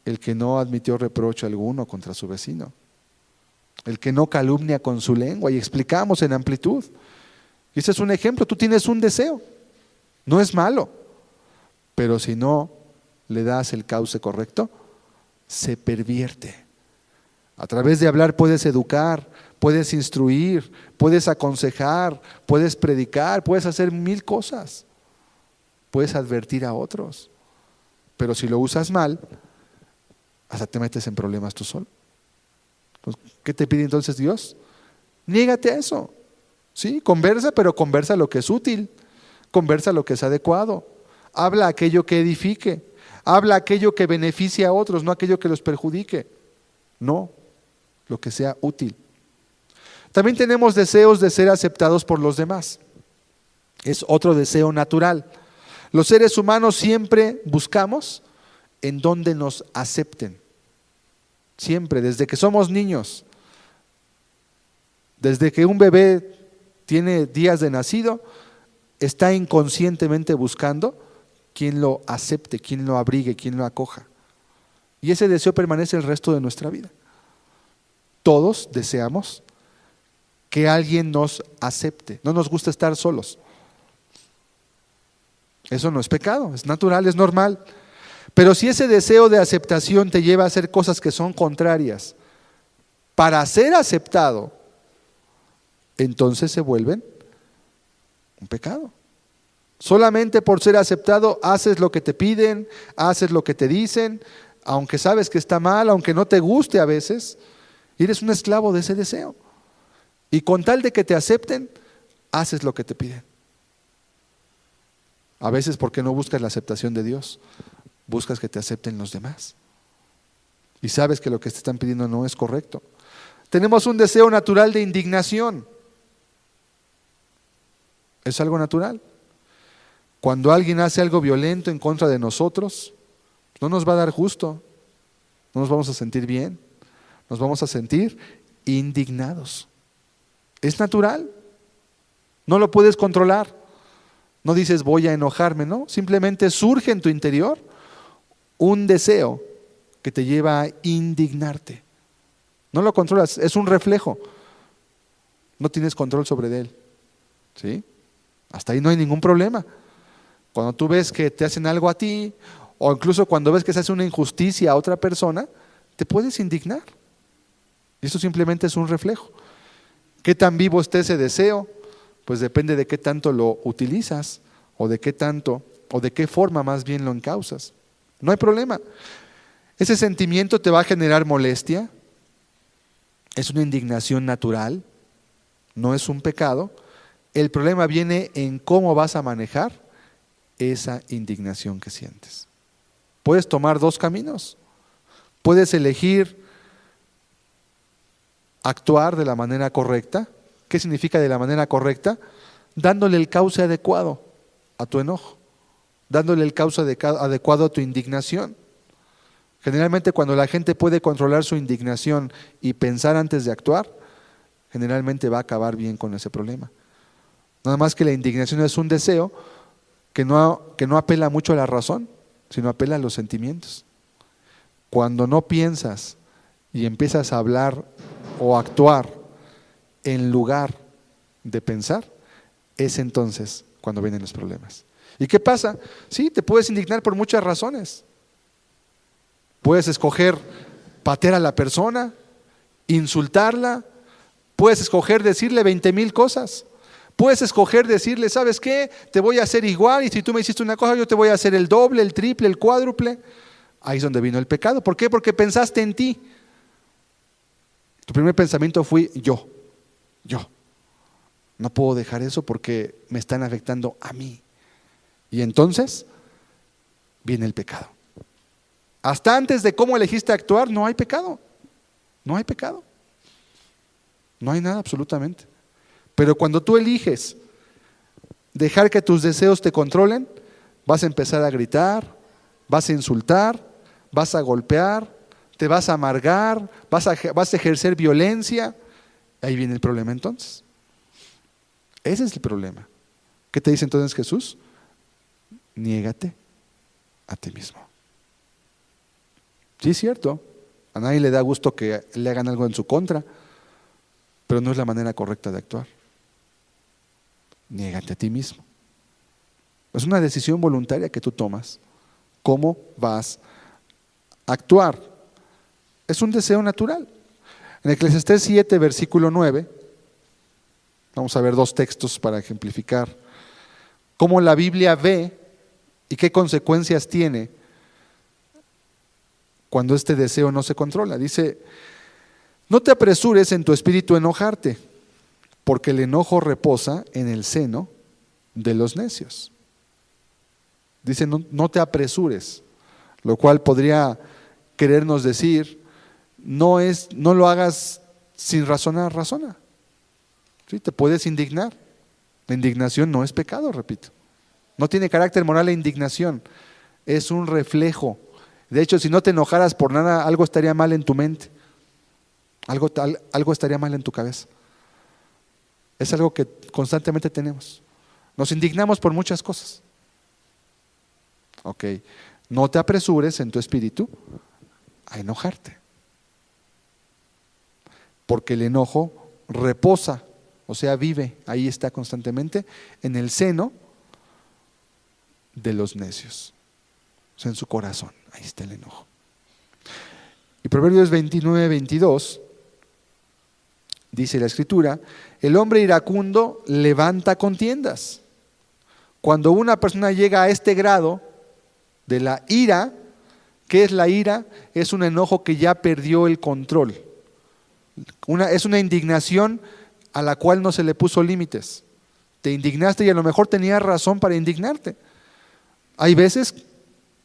A: el que no admitió reproche alguno contra su vecino, el que no calumnia con su lengua, y explicamos en amplitud. Y ese es un ejemplo. Tú tienes un deseo, no es malo, pero si no le das el cauce correcto, se pervierte. A través de hablar puedes educar, puedes instruir, puedes aconsejar, puedes predicar, puedes hacer 1000 cosas, puedes advertir a otros. Pero si lo usas mal, hasta te metes en problemas tú solo. Entonces, ¿qué te pide entonces Dios? Niégate a eso. Sí, conversa, pero conversa lo que es útil, conversa lo que es adecuado, habla aquello que edifique, habla aquello que beneficie a otros, no aquello que los perjudique, no, lo que sea útil. También tenemos deseos de ser aceptados por los demás. Es otro deseo natural. Los seres humanos siempre buscamos en donde nos acepten. Siempre, desde que somos niños, desde que un bebé tiene días de nacido, está inconscientemente buscando quien lo acepte, quien lo abrigue, quien lo acoja. Y ese deseo permanece el resto de nuestra vida. Todos deseamos que alguien nos acepte. No nos gusta estar solos. Eso no es pecado, es natural, es normal. Pero si ese deseo de aceptación te lleva a hacer cosas que son contrarias para ser aceptado, entonces se vuelven un pecado. Solamente por ser aceptado haces lo que te piden, haces lo que te dicen, aunque sabes que está mal, aunque no te guste a veces, eres un esclavo de ese deseo. Y con tal de que te acepten, haces lo que te piden. A veces porque no buscas la aceptación de Dios, buscas que te acepten los demás. Y sabes que lo que te están pidiendo no es correcto. Tenemos un deseo natural de indignación. Es algo natural. Cuando alguien hace algo violento en contra de nosotros, no nos va a dar gusto, no nos vamos a sentir bien, nos vamos a sentir indignados. Es natural, no lo puedes controlar. No dices voy a enojarme, no, simplemente surge en tu interior un deseo que te lleva a indignarte. No lo controlas, es un reflejo. No tienes control sobre él. ¿Sí? Hasta ahí no hay ningún problema. Cuando tú ves que te hacen algo a ti, o incluso cuando ves que se hace una injusticia a otra persona, te puedes indignar. Y eso simplemente es un reflejo. ¿Qué tan vivo esté ese deseo? Pues depende de qué tanto lo utilizas, o de qué tanto, o de qué forma más bien lo encausas. No hay problema. Ese sentimiento te va a generar molestia, es una indignación natural, no es un pecado. El problema viene en cómo vas a manejar esa indignación que sientes. Puedes tomar 2 caminos. Puedes elegir actuar de la manera correcta. ¿Qué significa de la manera correcta? Dándole el cauce adecuado a tu enojo, dándole el cauce adecuado a tu indignación. Generalmente cuando la gente puede controlar su indignación y pensar antes de actuar, generalmente va a acabar bien con ese problema. Nada más que la indignación es un deseo que no apela mucho a la razón, sino apela a los sentimientos. Cuando no piensas y empiezas a hablar o actuar en lugar de pensar, es entonces cuando vienen los problemas. ¿Y qué pasa? Sí, te puedes indignar por muchas razones. Puedes escoger patear a la persona, insultarla, puedes escoger decirle 20,000 cosas. Puedes escoger decirle, ¿sabes qué? Te voy a hacer igual, y si tú me hiciste una cosa, yo te voy a hacer el doble, el triple, el cuádruple. Ahí es donde vino el pecado. ¿Por qué? Porque pensaste en ti. Tu primer pensamiento fue yo. No puedo dejar eso porque me están afectando a mí. Y entonces viene el pecado. Hasta antes de cómo elegiste actuar, no hay pecado. No hay pecado. No hay nada absolutamente. Pero cuando tú eliges dejar que tus deseos te controlen, vas a empezar a gritar, vas a insultar, vas a golpear, te vas a amargar, vas a ejercer violencia. Ahí viene el problema entonces. Ese es el problema. ¿Qué te dice entonces Jesús? Niégate a ti mismo. Sí, es cierto. A nadie le da gusto que le hagan algo en su contra, pero no es la manera correcta de actuar. Niégate a ti mismo. Es una decisión voluntaria que tú tomas. ¿Cómo vas a actuar? Es un deseo natural. En Eclesiastés 7, versículo 9, vamos a ver dos textos para ejemplificar cómo la Biblia ve y qué consecuencias tiene cuando este deseo no se controla. Dice: no te apresures en tu espíritu a enojarte, porque el enojo reposa en el seno de los necios. Dice, no te apresures, lo cual podría querernos decir, no lo hagas sin razonar, razona. ¿Sí? Te puedes indignar. La indignación no es pecado, repito. No tiene carácter moral la indignación, es un reflejo. De hecho, si no te enojaras por nada, algo estaría mal en tu mente. Algo estaría mal en tu cabeza. Es algo que constantemente tenemos. Nos indignamos por muchas cosas. Ok, no te apresures en tu espíritu a enojarte. Porque el enojo reposa, o sea, vive, ahí está constantemente, en el seno de los necios. O sea, en su corazón, ahí está el enojo. Y Proverbios 29, 22, dice la Escritura: el hombre iracundo levanta contiendas. Cuando una persona llega a este grado de la ira, ¿qué es la ira? Es un enojo que ya perdió el control. Es una indignación a la cual no se le puso límites. Te indignaste y a lo mejor tenías razón para indignarte. Hay veces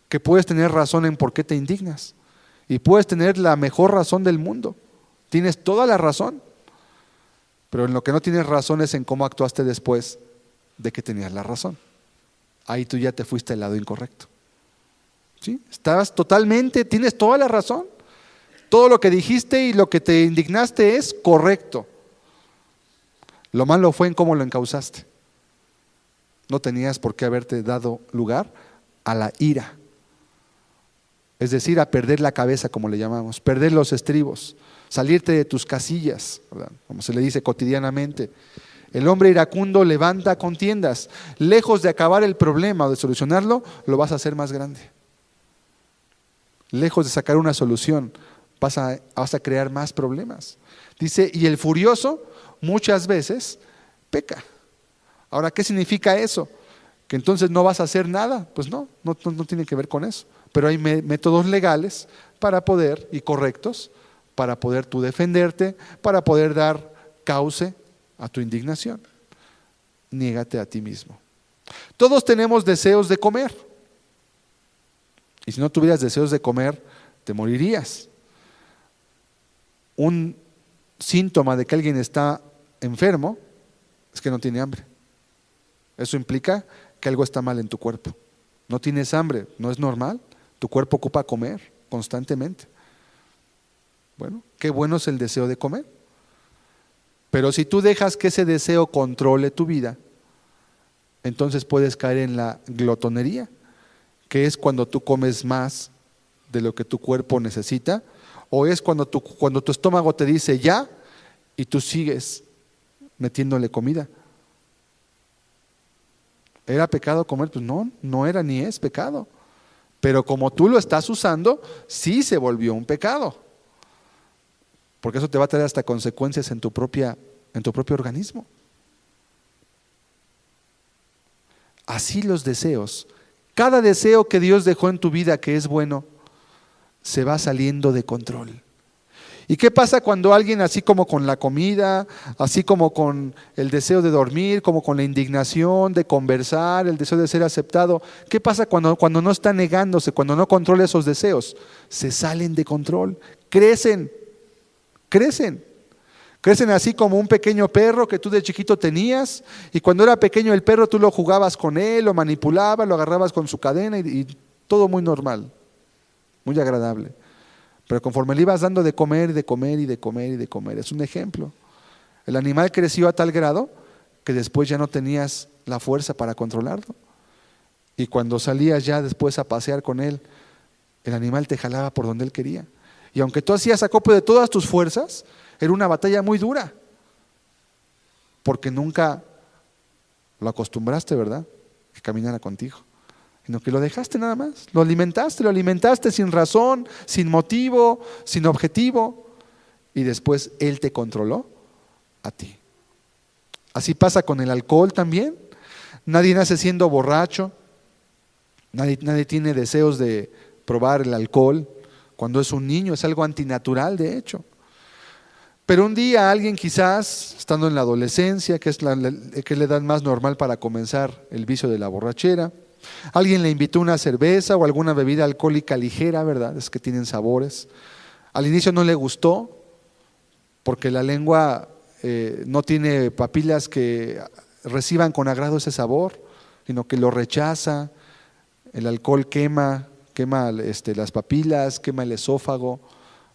A: que puedes tener razón en por qué te indignas. Y puedes tener la mejor razón del mundo. Tienes toda la razón. Pero en lo que no tienes razón es en cómo actuaste después de que tenías la razón. Ahí tú ya te fuiste al lado incorrecto. ¿Sí? Tienes toda la razón. Todo lo que dijiste y lo que te indignaste es correcto. Lo malo fue en cómo lo encauzaste. No tenías por qué haberte dado lugar a la ira. Es decir, a perder la cabeza, como le llamamos, perder los estribos, salirte de tus casillas, ¿verdad? Como se le dice cotidianamente. El hombre iracundo levanta contiendas. Lejos de acabar el problema o de solucionarlo, lo vas a hacer más grande. Lejos de sacar una solución, vas a crear más problemas. Dice, y el furioso muchas veces peca. Ahora, ¿qué significa eso? ¿Que entonces no vas a hacer nada? Pues no tiene que ver con eso. Pero hay métodos legales y correctos para poder tú defenderte, para poder dar cauce a tu indignación. Niégate a ti mismo. Todos tenemos deseos de comer. Y si no tuvieras deseos de comer, te morirías. Un síntoma de que alguien está enfermo es que no tiene hambre. Eso implica que algo está mal en tu cuerpo. No tienes hambre, no es normal. Tu cuerpo ocupa comer constantemente. Bueno, qué bueno es el deseo de comer. Pero si tú dejas que ese deseo controle tu vida, entonces puedes caer en la glotonería, que es cuando tú comes más de lo que tu cuerpo necesita, o es cuando tu estómago te dice ya y tú sigues metiéndole comida. ¿Era pecado comer? Pues no era ni es pecado. Pero como tú lo estás usando, sí se volvió un pecado. Porque eso te va a traer hasta consecuencias en tu propio organismo. Así los deseos, cada deseo que Dios dejó en tu vida que es bueno, se va saliendo de control. ¿Y qué pasa cuando alguien, así como con la comida, así como con el deseo de dormir, como con la indignación de conversar, el deseo de ser aceptado, qué pasa cuando no está negándose, cuando no controla esos deseos? Se salen de control, crecen, crecen. Crecen así como un pequeño perro que tú de chiquito tenías, y cuando era pequeño el perro tú lo jugabas con él, lo manipulabas, lo agarrabas con su cadena y todo muy normal, muy agradable. Pero conforme le ibas dando de comer, de comer y de comer y de comer, es un ejemplo. El animal creció a tal grado que después ya no tenías la fuerza para controlarlo. Y cuando salías ya después a pasear con él, el animal te jalaba por donde él quería. Y aunque tú hacías acopio de todas tus fuerzas, era una batalla muy dura, porque nunca lo acostumbraste, ¿verdad?, que caminara contigo, sino que lo dejaste nada más, lo alimentaste sin razón, sin motivo, sin objetivo, y después él te controló a ti. Así pasa con el alcohol también. Nadie nace siendo borracho, nadie tiene deseos de probar el alcohol cuando es un niño, es algo antinatural de hecho. Pero un día alguien, quizás estando en la adolescencia, que es la edad más normal para comenzar el vicio de la borrachera, alguien le invitó una cerveza o alguna bebida alcohólica ligera, ¿verdad? Es que tienen sabores. Al inicio no le gustó, porque la lengua no tiene papilas que reciban con agrado ese sabor, sino que lo rechaza. El alcohol quema las papilas, quema el esófago,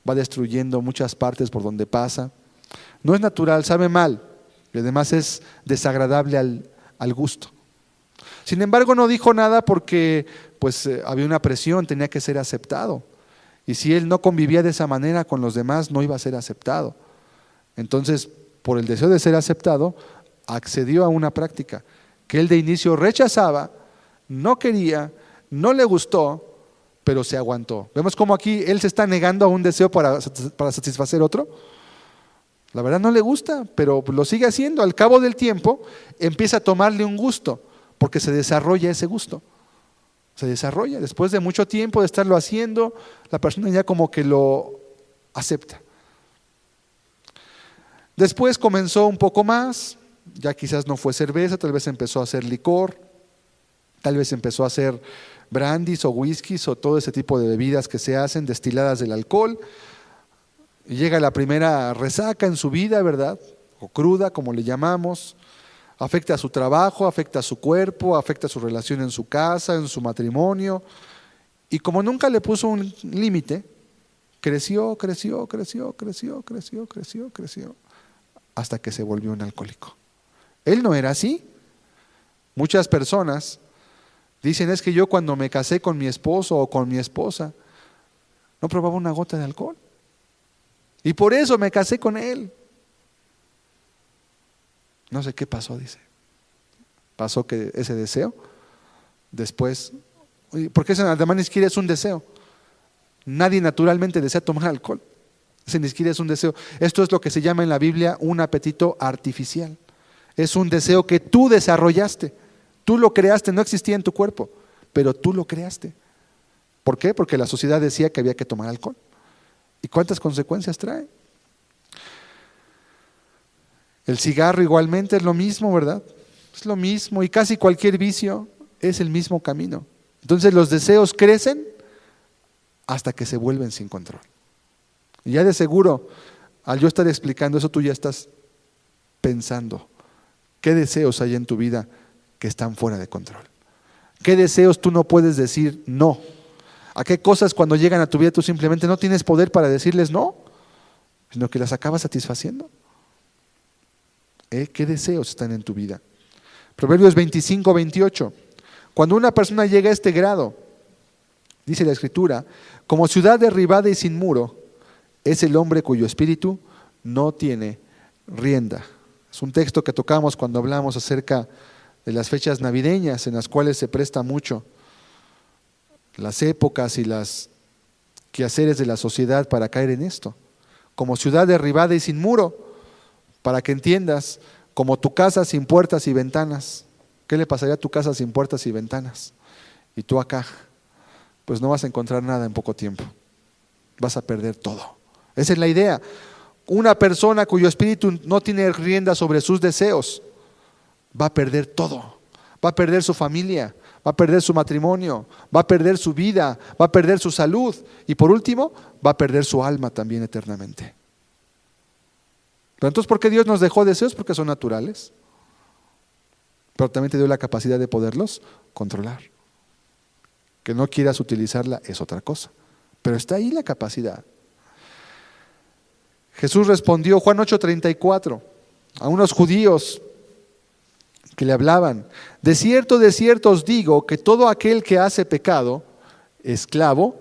A: va destruyendo muchas partes por donde pasa. No es natural, sabe mal, y además es desagradable al gusto. Sin embargo, no dijo nada porque había una presión, tenía que ser aceptado. Y si él no convivía de esa manera con los demás, no iba a ser aceptado. Entonces, por el deseo de ser aceptado, accedió a una práctica que él de inicio rechazaba, no quería, no le gustó, pero se aguantó. Vemos cómo aquí él se está negando a un deseo para satisfacer otro. La verdad no le gusta, pero lo sigue haciendo. Al cabo del tiempo empieza a tomarle un gusto, porque se desarrolla ese gusto. Se desarrolla. Después de mucho tiempo de estarlo haciendo, la persona ya como que lo acepta. Después comenzó un poco más, ya quizás no fue cerveza, tal vez empezó a hacer licor, tal vez empezó a hacer brandis o whiskies o todo ese tipo de bebidas que se hacen destiladas del alcohol. Y llega la primera resaca en su vida, ¿verdad? O cruda, como le llamamos. Afecta a su trabajo, afecta a su cuerpo, afecta a su relación en su casa, en su matrimonio. Y como nunca le puso un límite, creció, hasta que se volvió un alcohólico. Él no era así. Muchas personas dicen, es que yo cuando me casé con mi esposo o con mi esposa, no probaba una gota de alcohol. Y por eso me casé con él. No sé qué pasó, dice. Pasó que ese deseo, después, porque ese además ni siquiera es un deseo. Nadie naturalmente desea tomar alcohol. Ese ni siquiera es un deseo. Esto es lo que se llama en la Biblia un apetito artificial. Es un deseo que tú desarrollaste. Tú lo creaste, no existía en tu cuerpo, pero tú lo creaste. ¿Por qué? Porque la sociedad decía que había que tomar alcohol. ¿Y cuántas consecuencias trae? El cigarro igualmente es lo mismo, ¿verdad? Es lo mismo, y casi cualquier vicio es el mismo camino. Entonces los deseos crecen hasta que se vuelven sin control. Y ya de seguro, al yo estar explicando eso, tú ya estás pensando, ¿qué deseos hay en tu vida que están fuera de control? ¿Qué deseos tú no puedes decir no? ¿A qué cosas cuando llegan a tu vida tú simplemente no tienes poder para decirles no, sino que las acabas satisfaciendo? ¿Qué deseos están en tu vida? Proverbios 25-28. Cuando una persona llega a este grado, dice la Escritura, como ciudad derribada y sin muro, es el hombre cuyo espíritu no tiene rienda. Es un texto que tocamos cuando hablamos acerca de las fechas navideñas, en las cuales se presta mucho las épocas y las quehaceres de la sociedad para caer en esto. Como ciudad derribada y sin muro, para que entiendas, como tu casa sin puertas y ventanas. ¿Qué le pasaría a tu casa sin puertas y ventanas? Y tú acá, pues no vas a encontrar nada en poco tiempo. Vas a perder todo. Esa es la idea. Una persona cuyo espíritu no tiene rienda sobre sus deseos va a perder todo. Va a perder su familia, va a perder su matrimonio, va a perder su vida, va a perder su salud y por último va a perder su alma también eternamente. Pero entonces, ¿por qué Dios nos dejó deseos? Porque son naturales. Pero también te dio la capacidad de poderlos controlar. Que no quieras utilizarla es otra cosa. Pero está ahí la capacidad. Jesús respondió, Juan 8:34, a unos judíos que le hablaban: de cierto os digo que todo aquel que hace pecado, esclavo,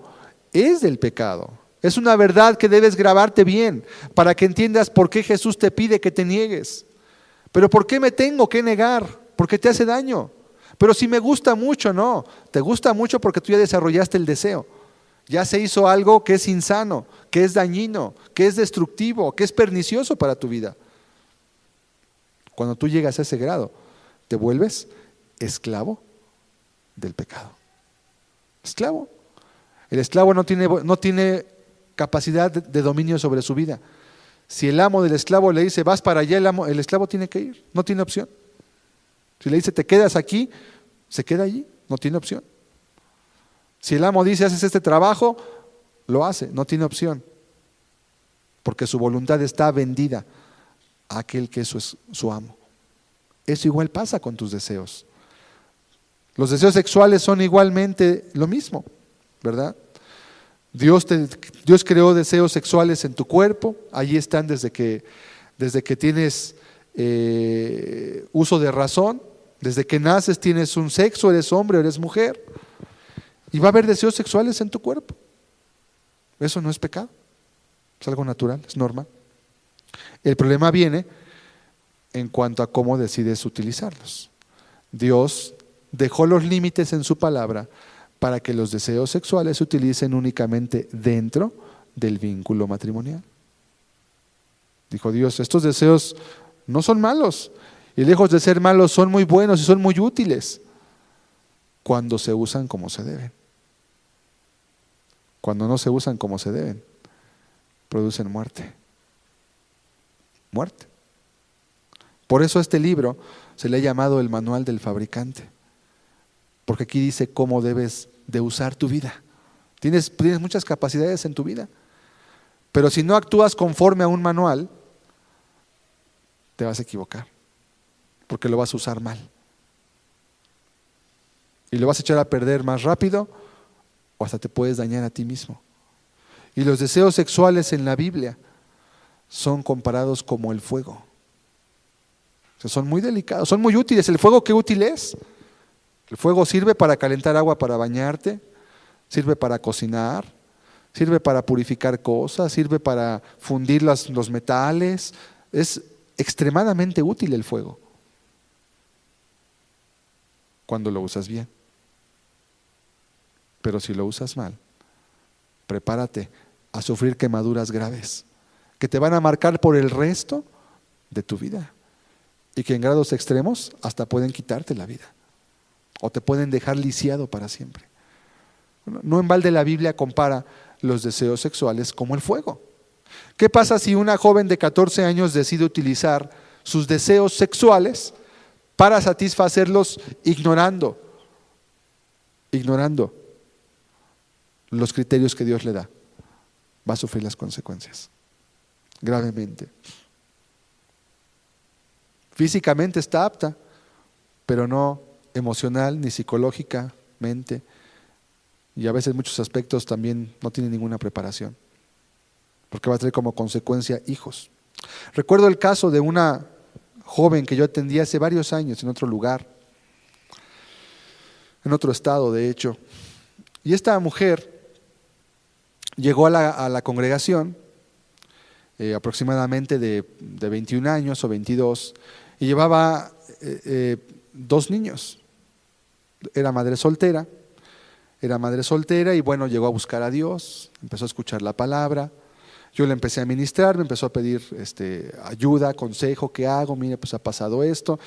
A: es del pecado. Es una verdad que debes grabarte bien para que entiendas por qué Jesús te pide que te niegues. Pero ¿por qué me tengo que negar? Porque te hace daño. Pero si me gusta mucho, no. Te gusta mucho porque tú ya desarrollaste el deseo. Ya se hizo algo que es insano, que es dañino, que es destructivo, que es pernicioso para tu vida. Cuando tú llegas a ese grado, te vuelves esclavo del pecado. Esclavo. El esclavo no tiene capacidad de dominio sobre su vida. Si el amo del esclavo le dice, vas para allá, el esclavo tiene que ir, no tiene opción. Si le dice, te quedas aquí, se queda allí, no tiene opción. Si el amo dice, haces este trabajo, lo hace, no tiene opción. Porque su voluntad está vendida a aquel que es su amo. Eso igual pasa con tus deseos. Los deseos sexuales son igualmente lo mismo, ¿verdad? Dios creó deseos sexuales en tu cuerpo, allí están desde que tienes uso de razón, desde que naces tienes un sexo, eres hombre o eres mujer, y va a haber deseos sexuales en tu cuerpo. Eso no es pecado, es algo natural, es normal. El problema viene en cuanto a cómo decides utilizarlos. Dios dejó los límites en su palabra para que los deseos sexuales se utilicen únicamente dentro del vínculo matrimonial. Dijo Dios, estos deseos no son malos, y lejos de ser malos son muy buenos y son muy útiles cuando se usan como se deben. Cuando no se usan como se deben, producen muerte. Muerte. Por eso este libro se le ha llamado el manual del fabricante. Porque aquí dice cómo debes de usar tu vida. Tienes muchas capacidades en tu vida. Pero si no actúas conforme a un manual, te vas a equivocar. Porque lo vas a usar mal. Y lo vas a echar a perder más rápido o hasta te puedes dañar a ti mismo. Y los deseos sexuales en la Biblia son comparados como el fuego. O sea, son muy delicados, son muy útiles. ¿El fuego qué útil es? El fuego sirve para calentar agua para bañarte, sirve para cocinar, sirve para purificar cosas, sirve para fundir los metales. Es extremadamente útil el fuego cuando lo usas bien. Pero si lo usas mal, prepárate a sufrir quemaduras graves que te van a marcar por el resto de tu vida y que en grados extremos hasta pueden quitarte la vida o te pueden dejar lisiado para siempre. No en balde la Biblia compara los deseos sexuales como el fuego. ¿Qué pasa si una joven de 14 años decide utilizar sus deseos sexuales para satisfacerlos ignorando los criterios que Dios le da? Va a sufrir las consecuencias gravemente. Físicamente está apta, pero no emocional ni psicológicamente, y a veces en muchos aspectos también no tiene ninguna preparación, porque va a tener como consecuencia hijos. Recuerdo el caso de una joven que yo atendí hace varios años en otro lugar, en otro estado de hecho, y esta mujer llegó a la congregación aproximadamente de 21 años o 22 y llevaba 2 niños. Era madre soltera y bueno, llegó a buscar a Dios, empezó a escuchar la palabra. Yo le empecé a ministrar, me empezó a pedir ayuda, consejo, ¿qué hago? Mire, pues ha pasado esto.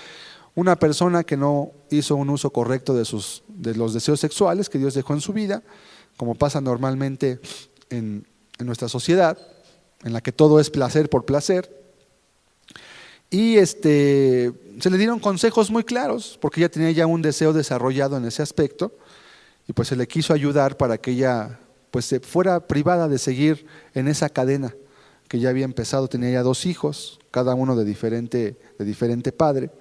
A: Una persona que no hizo un uso correcto de los deseos sexuales que Dios dejó en su vida, como pasa normalmente en nuestra sociedad, en la que todo es placer por placer. Y se le dieron consejos muy claros, porque ella tenía ya un deseo desarrollado en ese aspecto, y pues se le quiso ayudar para que ella pues se fuera privada de seguir en esa cadena que ya había empezado. Tenía ya 2 hijos, cada uno de diferente padre.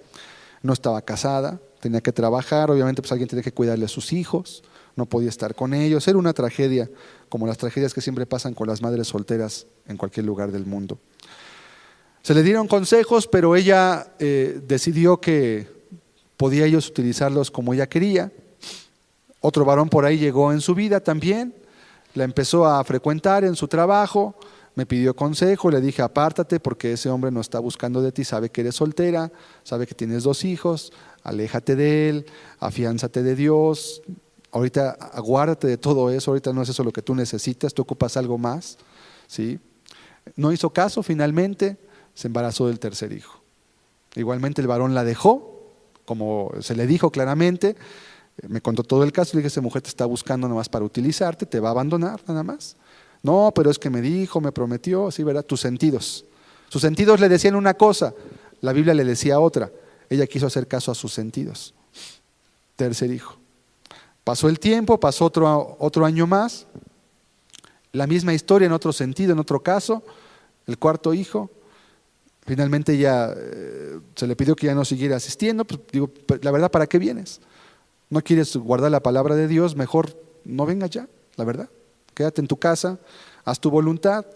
A: No estaba casada, tenía que trabajar, obviamente pues alguien tenía que cuidarle a sus hijos, no podía estar con ellos. Era una tragedia, como las tragedias que siempre pasan con las madres solteras en cualquier lugar del mundo. Se le dieron consejos, pero ella decidió que podía ellos utilizarlos como ella quería. Otro varón por ahí llegó en su vida también, la empezó a frecuentar en su trabajo, me pidió consejo, le dije apártate porque ese hombre no está buscando de ti, sabe que eres soltera, sabe que tienes 2 hijos, aléjate de él, afiánzate de Dios, ahorita aguárdate de todo eso, ahorita no es eso lo que tú necesitas, tú ocupas algo más, ¿sí? No hizo caso, finalmente se embarazó del 3er hijo. Igualmente el varón la dejó, como se le dijo claramente, me contó todo el caso, le dije, esa mujer te está buscando nada más para utilizarte, te va a abandonar nada más. No, pero es que me dijo, me prometió, sí, ¿verdad? Sus sentidos le decían una cosa, la Biblia le decía otra. Ella quiso hacer caso a sus sentidos. 3er hijo. Pasó el tiempo, pasó otro año más, la misma historia en otro sentido, en otro caso, el 4.er hijo. Finalmente ella se le pidió que ya no siguiera asistiendo, pues digo, la verdad, ¿para qué vienes? ¿No quieres guardar la palabra de Dios? Mejor no vengas ya, la verdad. Quédate en tu casa, haz tu voluntad.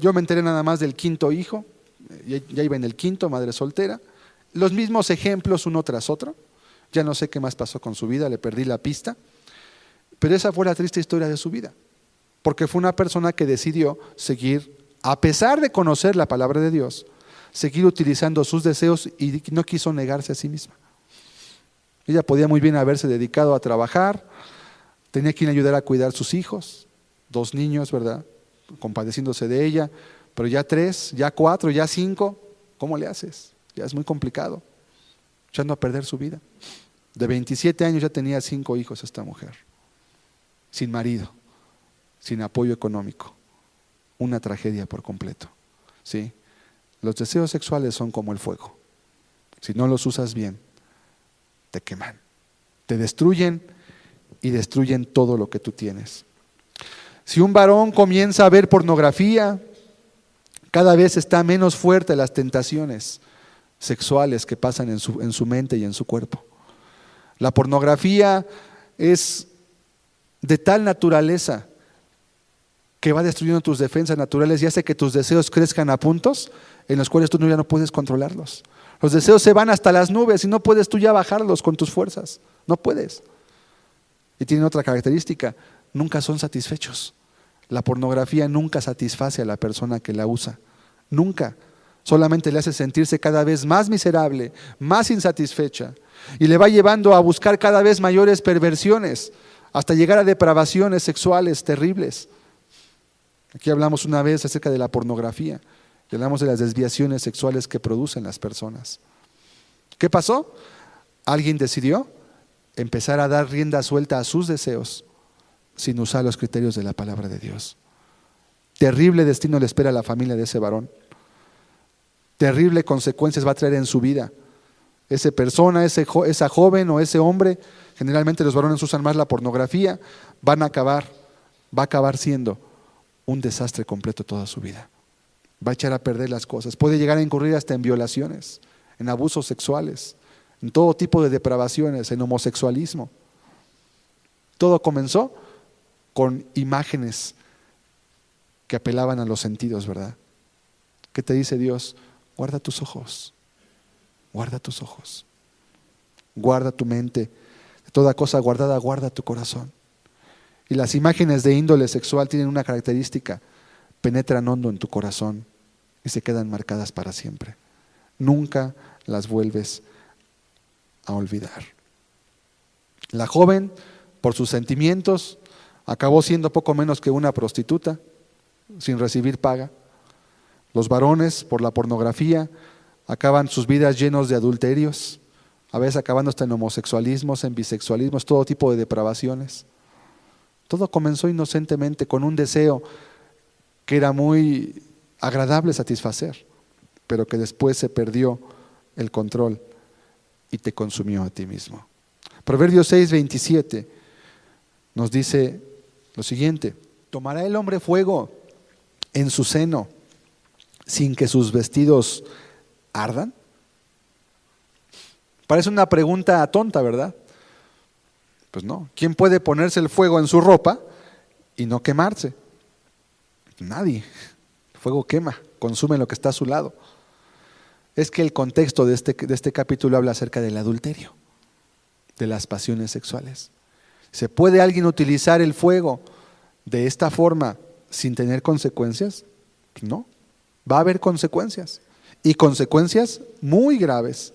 A: Yo me enteré nada más del 5.er hijo, ya iba en el 5.º, madre soltera. Los mismos ejemplos uno tras otro. Ya no sé qué más pasó con su vida, le perdí la pista. Pero esa fue la triste historia de su vida. Porque fue una persona que decidió seguir, a pesar de conocer la palabra de Dios, seguir utilizando sus deseos y no quiso negarse a sí misma. Ella podía muy bien haberse dedicado a trabajar, tenía quien ayudar a cuidar sus hijos, 2 niños, ¿verdad? Compadeciéndose de ella, pero ya 3, ya 4, ya 5, ¿cómo le haces? Ya es muy complicado, echando a perder su vida. De 27 años ya tenía 5 hijos esta mujer, sin marido, sin apoyo económico, una tragedia por completo, ¿sí? Los deseos sexuales son como el fuego, si no los usas bien, te queman, te destruyen y destruyen todo lo que tú tienes. Si un varón comienza a ver pornografía, cada vez está menos fuerte las tentaciones sexuales que pasan en su mente y en su cuerpo. La pornografía es de tal naturaleza que va destruyendo tus defensas naturales y hace que tus deseos crezcan a puntos en los cuales tú ya no puedes controlarlos. Los deseos se van hasta las nubes y no puedes tú ya bajarlos con tus fuerzas, no puedes. Y tienen otra característica, nunca son satisfechos. La pornografía nunca satisface a la persona que la usa, nunca. Solamente le hace sentirse cada vez más miserable, más insatisfecha y le va llevando a buscar cada vez mayores perversiones hasta llegar a depravaciones sexuales terribles. Aquí hablamos una vez acerca de la pornografía y hablamos de las desviaciones sexuales que producen las personas. ¿Qué pasó? Alguien decidió empezar a dar rienda suelta a sus deseos sin usar los criterios de la palabra de Dios. Terrible destino le espera a la familia de ese varón. Terrible consecuencias va a traer en su vida. Esa persona, esa joven o ese hombre, generalmente los varones usan más la pornografía, va a acabar siendo un desastre completo toda su vida. Va a echar a perder las cosas. Puede llegar a incurrir hasta en violaciones, en abusos sexuales, en todo tipo de depravaciones, en homosexualismo. Todo comenzó con imágenes que apelaban a los sentidos, ¿verdad? ¿Qué te dice Dios? Guarda tus ojos, guarda tus ojos, guarda tu mente, de toda cosa guardada, guarda tu corazón. Y las imágenes de índole sexual tienen una característica, penetran hondo en tu corazón y se quedan marcadas para siempre. Nunca las vuelves a olvidar. La joven, por sus sentimientos, acabó siendo poco menos que una prostituta, sin recibir paga. Los varones, por la pornografía, acaban sus vidas llenos de adulterios, a veces acabando hasta en homosexualismos, en bisexualismos, todo tipo de depravaciones. Todo comenzó inocentemente con un deseo que era muy agradable satisfacer, pero que después se perdió el control y te consumió a ti mismo. Proverbios 6:27 nos dice lo siguiente: ¿tomará el hombre fuego en su seno sin que sus vestidos ardan? Parece una pregunta tonta, ¿verdad? Pues no. ¿Quién puede ponerse el fuego en su ropa y no quemarse? Nadie. El fuego quema, consume lo que está a su lado. Es que el contexto de este capítulo habla acerca del adulterio, de las pasiones sexuales. ¿Se puede alguien utilizar el fuego de esta forma sin tener consecuencias? No, va a haber consecuencias, y consecuencias muy graves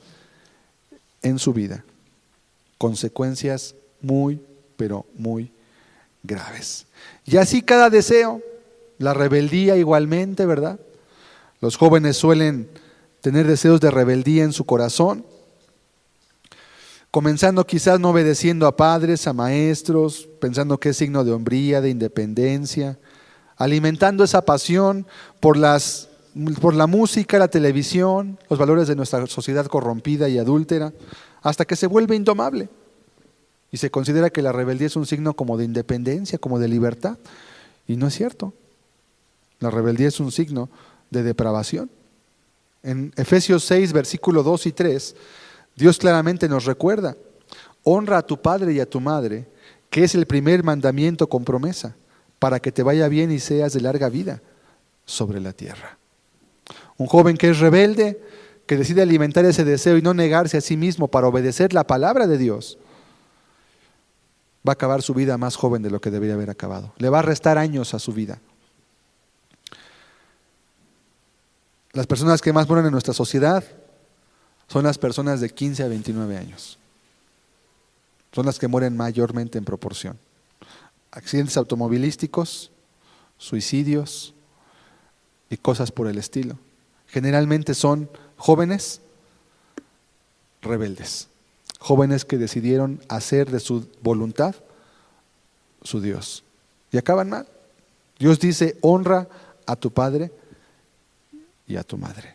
A: en su vida. Consecuencias muy, pero muy graves. Y así cada deseo, la rebeldía igualmente, ¿verdad? Los jóvenes suelen tener deseos de rebeldía en su corazón, comenzando quizás no obedeciendo a padres, a maestros, pensando que es signo de hombría, de independencia, alimentando esa pasión por la música, la televisión, los valores de nuestra sociedad corrompida y adúltera, hasta que se vuelve indomable. Y se considera que la rebeldía es un signo como de independencia, como de libertad. Y no es cierto. La rebeldía es un signo de depravación. En Efesios 6, versículo 2 y 3, Dios claramente nos recuerda: honra a tu padre y a tu madre, que es el primer mandamiento con promesa, para que te vaya bien y seas de larga vida sobre la tierra. Un joven que es rebelde, que decide alimentar ese deseo y no negarse a sí mismo para obedecer la palabra de Dios, va a acabar su vida más joven de lo que debería haber acabado. Le va a restar años a su vida. Las personas que más mueren en nuestra sociedad son las personas de 15 a 29 años. Son las que mueren mayormente en proporción. Accidentes automovilísticos, suicidios y cosas por el estilo. Generalmente son jóvenes rebeldes, jóvenes que decidieron hacer de su voluntad su Dios y acaban mal. Dios dice: honra a tu padre y a tu madre.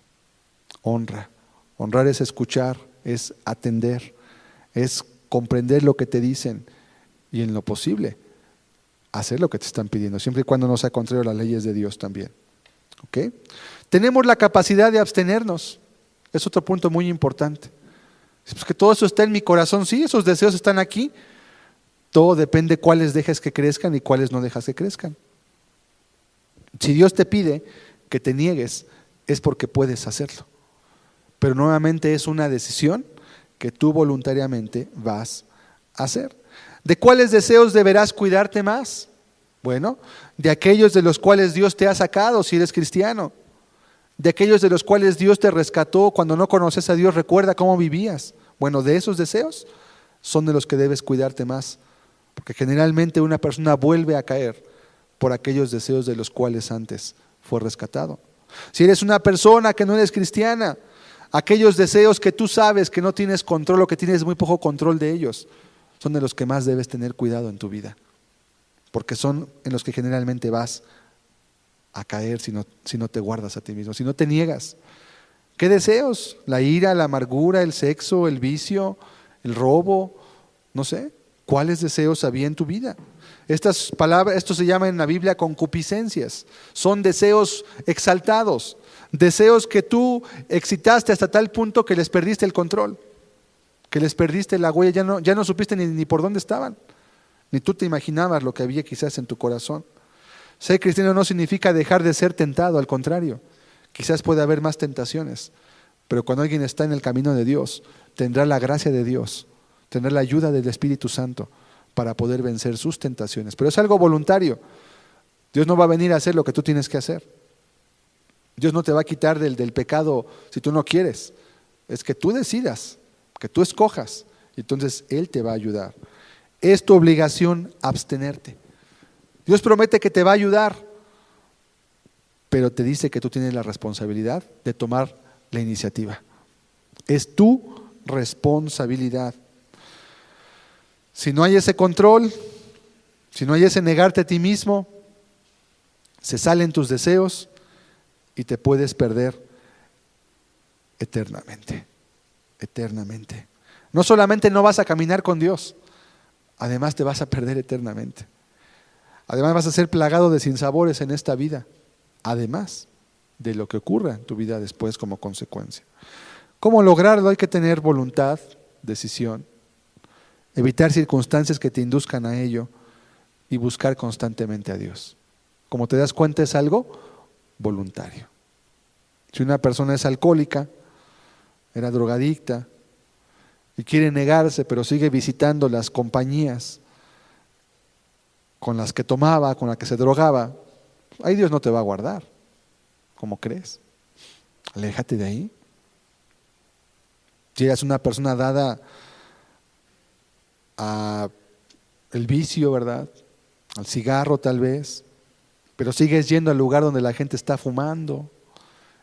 A: Honra. Honrar es escuchar, es atender, es comprender lo que te dicen y en lo posible hacer lo que te están pidiendo, siempre y cuando no sea contrario a las leyes de Dios también. ¿Ok? Tenemos la capacidad de abstenernos. Es otro punto muy importante. Es que todo eso está en mi corazón. Sí, esos deseos están aquí. Todo depende cuáles dejes que crezcan y cuáles no dejas que crezcan. Si Dios te pide que te niegues, es porque puedes hacerlo. Pero nuevamente es una decisión que tú voluntariamente vas a hacer. ¿De cuáles deseos deberás cuidarte más? Bueno, de aquellos de los cuales Dios te ha sacado si eres cristiano. De aquellos de los cuales Dios te rescató cuando no conoces a Dios, recuerda cómo vivías. Bueno, de esos deseos son de los que debes cuidarte más. Porque generalmente una persona vuelve a caer por aquellos deseos de los cuales antes fue rescatado. Si eres una persona que no eres cristiana, aquellos deseos que tú sabes que no tienes control o que tienes muy poco control de ellos, son de los que más debes tener cuidado en tu vida. Porque son en los que generalmente vas a caer si no te guardas a ti mismo, si no te niegas. ¿Qué deseos? La ira, la amargura, el sexo, el vicio, el robo, no sé. ¿Cuáles deseos había en tu vida? Estas palabras, esto se llama en la Biblia concupiscencias. Son deseos exaltados, deseos que tú excitaste hasta tal punto que les perdiste el control, que les perdiste la huella, ya no supiste ni por dónde estaban, ni tú te imaginabas lo que había quizás en tu corazón. Ser cristiano no significa dejar de ser tentado, al contrario, quizás puede haber más tentaciones, pero cuando alguien está en el camino de Dios, tendrá la gracia de Dios, tendrá la ayuda del Espíritu Santo para poder vencer sus tentaciones. Pero es algo voluntario. Dios no va a venir a hacer lo que tú tienes que hacer. Dios no te va a quitar del pecado si tú no quieres. Es que tú decidas, que tú escojas, y entonces Él te va a ayudar. Es tu obligación abstenerte. Dios promete que te va a ayudar, pero te dice que tú tienes la responsabilidad de tomar la iniciativa. Es tu responsabilidad. Si no hay ese control, si no hay ese negarte a ti mismo, se salen tus deseos y te puedes perder eternamente. Eternamente. No solamente no vas a caminar con Dios, además te vas a perder eternamente. Además vas a ser plagado de sinsabores en esta vida, además de lo que ocurra en tu vida después como consecuencia. ¿Cómo lograrlo? Hay que tener voluntad, decisión, evitar circunstancias que te induzcan a ello y buscar constantemente a Dios. Como te das cuenta, es algo voluntario. Si una persona es alcohólica, era drogadicta y quiere negarse, pero sigue visitando las compañías con las que tomaba, con las que se drogaba, ahí Dios no te va a guardar. ¿Cómo crees? Aléjate de ahí. Si eres una persona dada a el vicio, ¿verdad? Al cigarro tal vez, pero sigues yendo al lugar donde la gente está fumando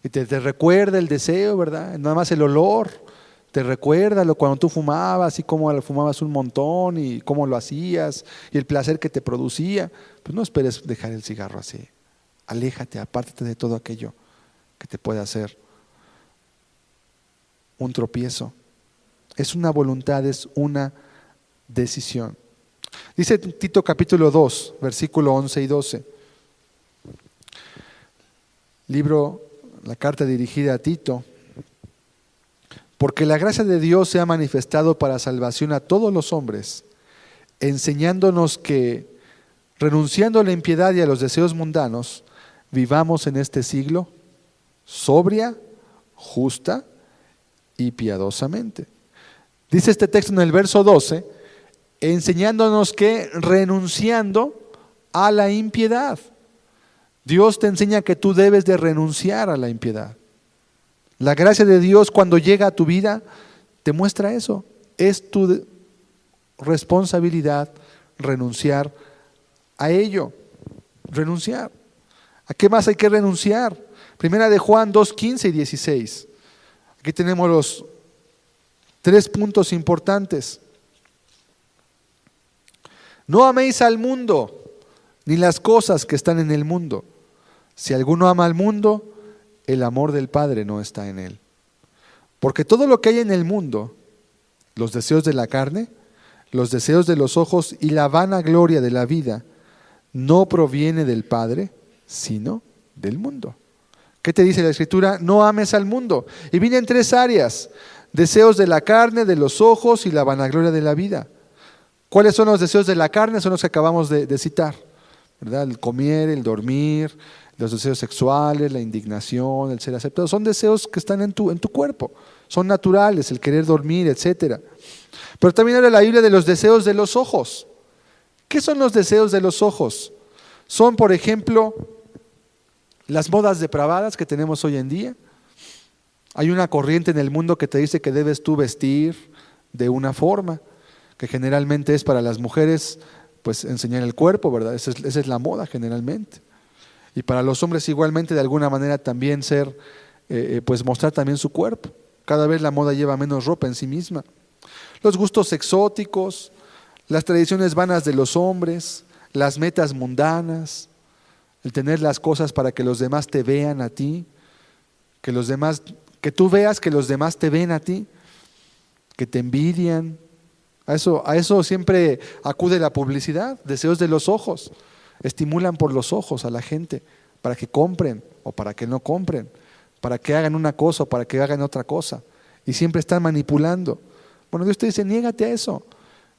A: y te recuerda el deseo, ¿verdad? Nada más el olor, te recuerda cuando tú fumabas y cómo fumabas un montón y cómo lo hacías y el placer que te producía. Pues no esperes dejar el cigarro así. Aléjate, apártate de todo aquello que te puede hacer un tropiezo. Es una voluntad, es una decisión. Dice Tito capítulo 2, versículo 11 y 12. La carta dirigida a Tito. Porque la gracia de Dios se ha manifestado para salvación a todos los hombres, enseñándonos que, renunciando a la impiedad y a los deseos mundanos, vivamos en este siglo sobria, justa y piadosamente. Dice este texto en el verso 12, enseñándonos que renunciando a la impiedad. Dios te enseña que tú debes de renunciar a la impiedad. La gracia de Dios cuando llega a tu vida te muestra eso. Es tu responsabilidad renunciar a ello. Renunciar. ¿A qué más hay que renunciar? Primera de Juan 2, 15 y 16. Aquí tenemos los 3 puntos importantes. No améis al mundo, ni las cosas que están en el mundo. Si alguno ama al mundo, el amor del Padre no está en él. Porque todo lo que hay en el mundo, los deseos de la carne, los deseos de los ojos y la vanagloria de la vida, no proviene del Padre, sino del mundo. ¿Qué te dice la Escritura? No ames al mundo. Y viene en 3 áreas: deseos de la carne, de los ojos y la vanagloria de la vida. ¿Cuáles son los deseos de la carne? Son los que acabamos de citar, ¿verdad? El comer, el dormir, los deseos sexuales, la indignación, el ser aceptado. Son deseos que están en tu cuerpo, son naturales, el querer dormir, etc. Pero también habla la Biblia de los deseos de los ojos. ¿Qué son los deseos de los ojos? Son, por ejemplo, las modas depravadas que tenemos hoy en día. Hay una corriente en el mundo que te dice que debes tú vestir de una forma, que generalmente es para las mujeres, pues enseñar el cuerpo, ¿verdad? Esa es la moda generalmente. Y para los hombres igualmente, de alguna manera también pues mostrar también su cuerpo. Cada vez la moda lleva menos ropa en sí misma. Los gustos exóticos, las tradiciones vanas de los hombres, las metas mundanas, el tener las cosas para que los demás te vean a ti, que tú veas que los demás te ven a ti, que te envidian. A eso siempre acude la publicidad, deseos de los ojos. Estimulan por los ojos a la gente para que compren o para que no compren, para que hagan una cosa o para que hagan otra cosa. Y siempre están manipulando. Bueno, Dios te dice, niégate a eso.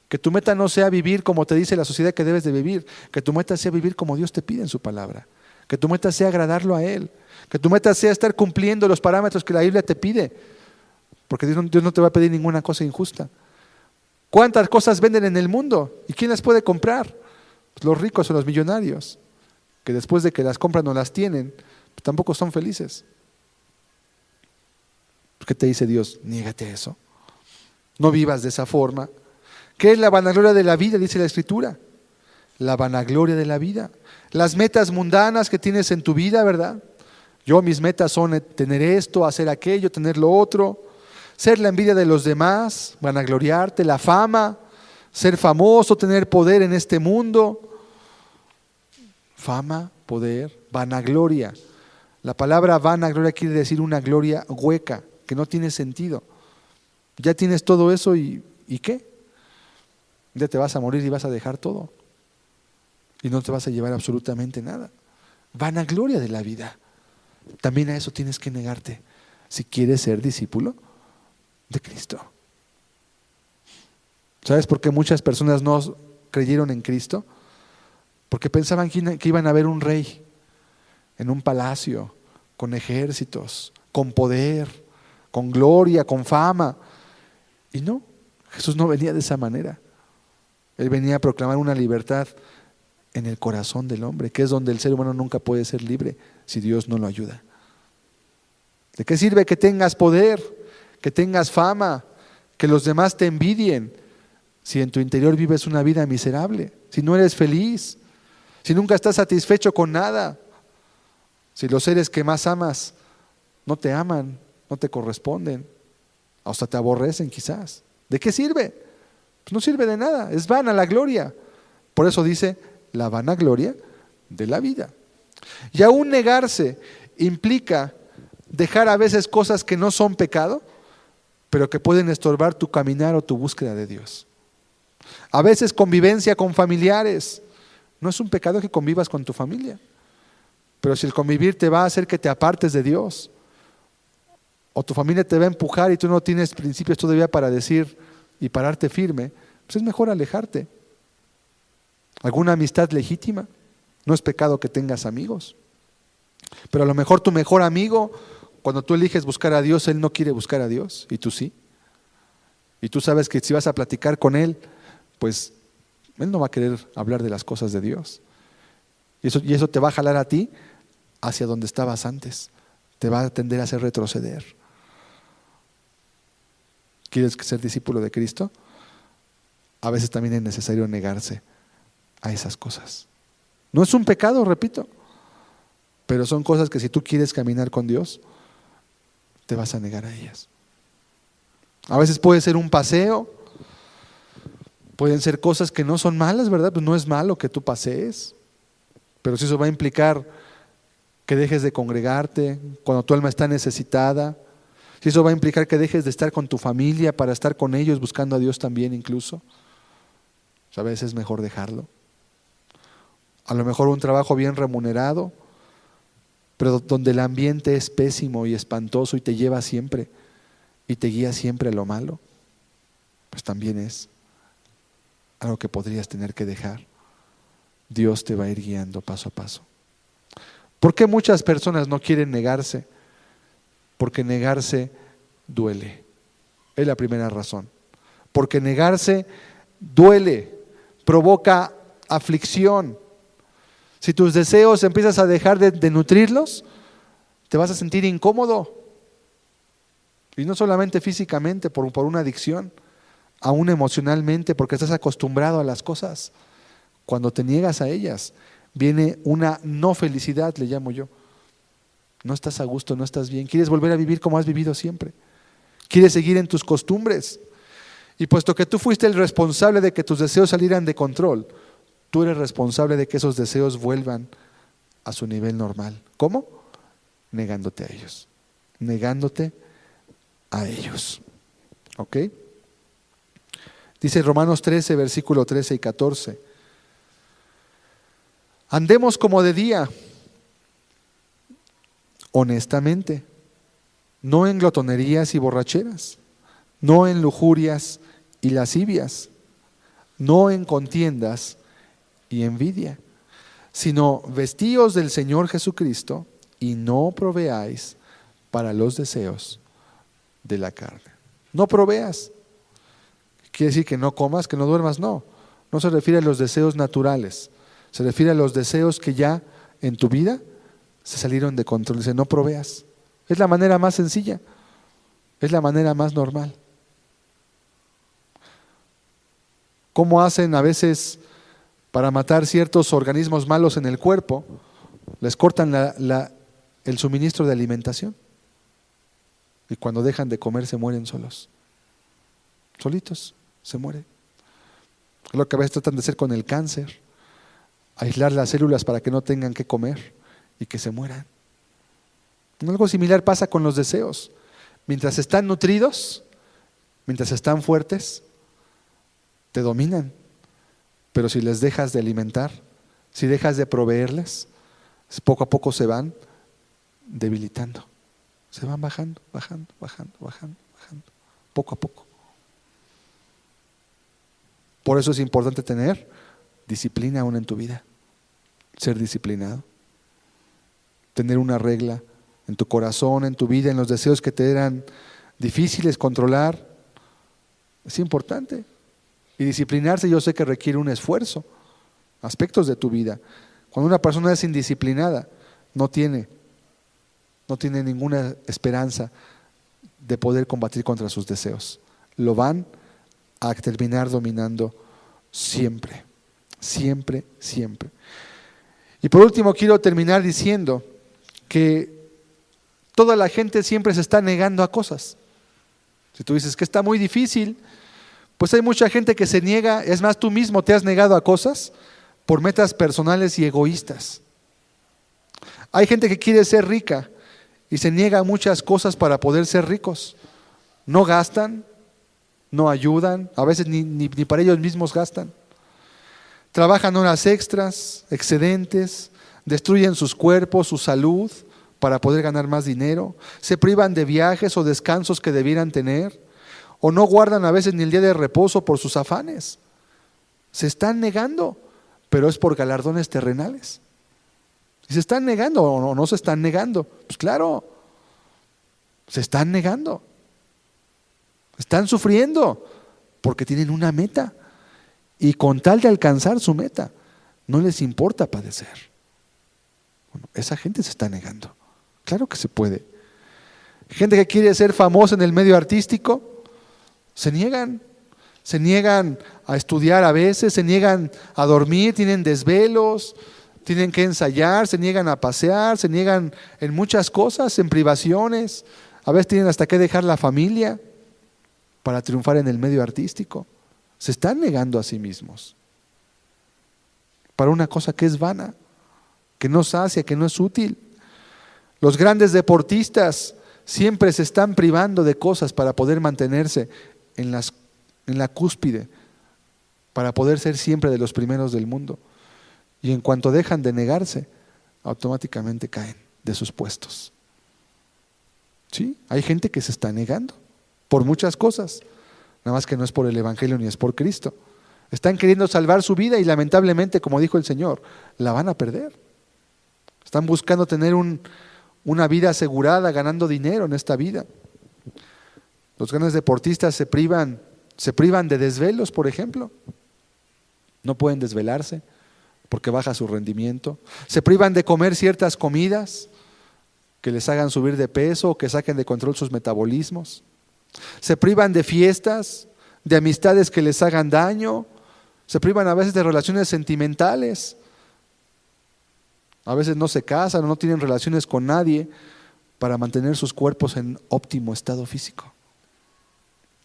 A: Que tu meta no sea vivir como te dice la sociedad que debes de vivir. Que tu meta sea vivir como Dios te pide en su palabra. Que tu meta sea agradarlo a Él. Que tu meta sea estar cumpliendo los parámetros que la Biblia te pide. Porque Dios no te va a pedir ninguna cosa injusta. ¿Cuántas cosas venden en el mundo? ¿Y quién las puede comprar? Pues los ricos o los millonarios, que después de que las compran no las tienen, pues tampoco son felices. ¿Qué te dice Dios? Niégate a eso. No vivas de esa forma. ¿Qué es la vanagloria de la vida? Dice la Escritura. La vanagloria de la vida. Las metas mundanas que tienes en tu vida, ¿verdad? Mis metas son tener esto, hacer aquello, tener lo otro. Ser la envidia de los demás, vanagloriarte, la fama, ser famoso, tener poder en este mundo. Fama, poder, vanagloria. La palabra vanagloria quiere decir una gloria hueca, que no tiene sentido. Ya tienes todo eso ¿y qué? Ya te vas a morir y vas a dejar todo. Y no te vas a llevar absolutamente nada. Vanagloria de la vida. También a eso tienes que negarte si quieres ser discípulo de Cristo. ¿Sabes por qué muchas personas no creyeron en Cristo? Porque pensaban que iban a ver un rey en un palacio, con ejércitos, con poder, con gloria, con fama. Y no, Jesús no venía de esa manera. Él venía a proclamar una libertad en el corazón del hombre, que es donde el ser humano nunca puede ser libre si Dios no lo ayuda. ¿De qué sirve que tengas poder, que tengas fama, que los demás te envidien, si en tu interior vives una vida miserable, si no eres feliz, si nunca estás satisfecho con nada, si los seres que más amas no te aman, no te corresponden, hasta te aborrecen quizás? ¿De qué sirve? Pues no sirve de nada, es vana la gloria. Por eso dice la vanagloria de la vida. Y aún negarse implica dejar a veces cosas que no son pecado, pero que pueden estorbar tu caminar o tu búsqueda de Dios. A veces convivencia con familiares. No es un pecado que convivas con tu familia, pero si el convivir te va a hacer que te apartes de Dios, o tu familia te va a empujar y tú no tienes principios todavía para decir y pararte firme, pues es mejor alejarte. ¿Alguna amistad legítima? No es pecado que tengas amigos, pero a lo mejor tu mejor amigo, cuando tú eliges buscar a Dios, él no quiere buscar a Dios y tú sí. Y tú sabes que si vas a platicar con él, pues él no va a querer hablar de las cosas de Dios. Y eso te va a jalar a ti hacia donde estabas antes. Te va a tender a hacer retroceder. ¿Quieres ser discípulo de Cristo? A veces también es necesario negarse a esas cosas. No es un pecado, repito, pero son cosas que si tú quieres caminar con Dios, te vas a negar a ellas. A veces puede ser un paseo, pueden ser cosas que no son malas, ¿verdad? Pues no es malo que tú pasees, pero si eso va a implicar que dejes de congregarte cuando tu alma está necesitada, si eso va a implicar que dejes de estar con tu familia para estar con ellos buscando a Dios también incluso, pues a veces es mejor dejarlo. A lo mejor un trabajo bien remunerado, pero donde el ambiente es pésimo y espantoso y te lleva siempre y te guía siempre a lo malo, pues también es algo que podrías tener que dejar. Dios te va a ir guiando paso a paso. ¿Por qué muchas personas no quieren negarse? Porque negarse duele. Es la primera razón. Porque negarse duele, provoca aflicción. Si tus deseos empiezas a dejar de nutrirlos, te vas a sentir incómodo. Y no solamente físicamente, por una adicción, aún emocionalmente, porque estás acostumbrado a las cosas. Cuando te niegas a ellas, viene una no felicidad, le llamo yo. No estás a gusto, no estás bien. Quieres volver a vivir como has vivido siempre. Quieres seguir en tus costumbres. Y puesto que tú fuiste el responsable de que tus deseos salieran de control, tú eres responsable de que esos deseos vuelvan a su nivel normal. ¿Cómo? Negándote a ellos. Negándote a ellos. ¿Ok? Dice Romanos 13, versículo 13 y 14. Andemos como de día, honestamente, no en glotonerías y borracheras, no en lujurias y lascivias, no en contiendas y envidia, sino vestíos del Señor Jesucristo y no proveáis para los deseos de la carne. No proveas. Quiere decir que no comas, que no duermas, no. No se refiere a los deseos naturales. Se refiere a los deseos que ya en tu vida se salieron de control. Dice, no proveas. Es la manera más sencilla. Es la manera más normal. ¿Cómo hacen a veces para matar ciertos organismos malos en el cuerpo? Les cortan el suministro de alimentación. Y cuando dejan de comer se mueren solos. Solitos se mueren. Es lo que a veces tratan de hacer con el cáncer. Aislar las células para que no tengan que comer y que se mueran. Algo similar pasa con los deseos. Mientras están nutridos, mientras están fuertes, te dominan. Pero si les dejas de alimentar, si dejas de proveerles, poco a poco se van debilitando. Se van bajando, bajando, poco a poco. Por eso es importante tener disciplina aún en tu vida. Ser disciplinado. Tener una regla en tu corazón, en tu vida, en los deseos que te eran difíciles controlar. Es importante. Y disciplinarse yo sé que requiere un esfuerzo. Aspectos de tu vida. Cuando una persona es indisciplinada, no tiene ninguna esperanza de poder combatir contra sus deseos. Lo van a terminar dominando siempre, siempre, siempre. Y por último quiero terminar diciendo que toda la gente siempre se está negando a cosas. Si tú dices que está muy difícil, pues hay mucha gente que se niega, es más, tú mismo te has negado a cosas por metas personales y egoístas. Hay gente que quiere ser rica y se niega a muchas cosas para poder ser ricos. No gastan, no ayudan, a veces ni para ellos mismos gastan. Trabajan horas extras, excedentes, destruyen sus cuerpos, su salud para poder ganar más dinero, se privan de viajes o descansos que debieran tener, o no guardan a veces ni el día de reposo por sus afanes. Se están negando, pero es por galardones terrenales. ¿Y se están negando o no se están negando? Pues claro, se están negando. Están sufriendo porque tienen una meta y con tal de alcanzar su meta, no les importa padecer. Bueno, esa gente se está negando. Claro que se puede. Gente que quiere ser famosa en el medio artístico, se niegan a estudiar a veces, se niegan a dormir, tienen desvelos, tienen que ensayar, se niegan a pasear, se niegan en muchas cosas, en privaciones, a veces tienen hasta que dejar la familia para triunfar en el medio artístico. Se están negando a sí mismos para una cosa que es vana, que no sacia, que no es útil. Los grandes deportistas siempre se están privando de cosas para poder mantenerse en la cúspide, para poder ser siempre de los primeros del mundo. Y en cuanto dejan de negarse, automáticamente caen de sus puestos. ¿Sí? Hay gente que se está negando por muchas cosas, nada más que no es por el Evangelio ni es por Cristo. Están queriendo salvar su vida y lamentablemente, como dijo el Señor, la van a perder. Están buscando tener una vida asegurada, ganando dinero en esta vida. Los grandes deportistas se privan de desvelos, por ejemplo. No pueden desvelarse porque baja su rendimiento. Se privan de comer ciertas comidas que les hagan subir de peso o que saquen de control sus metabolismos. Se privan de fiestas, de amistades que les hagan daño. Se privan a veces de relaciones sentimentales. A veces no se casan o no tienen relaciones con nadie para mantener sus cuerpos en óptimo estado físico.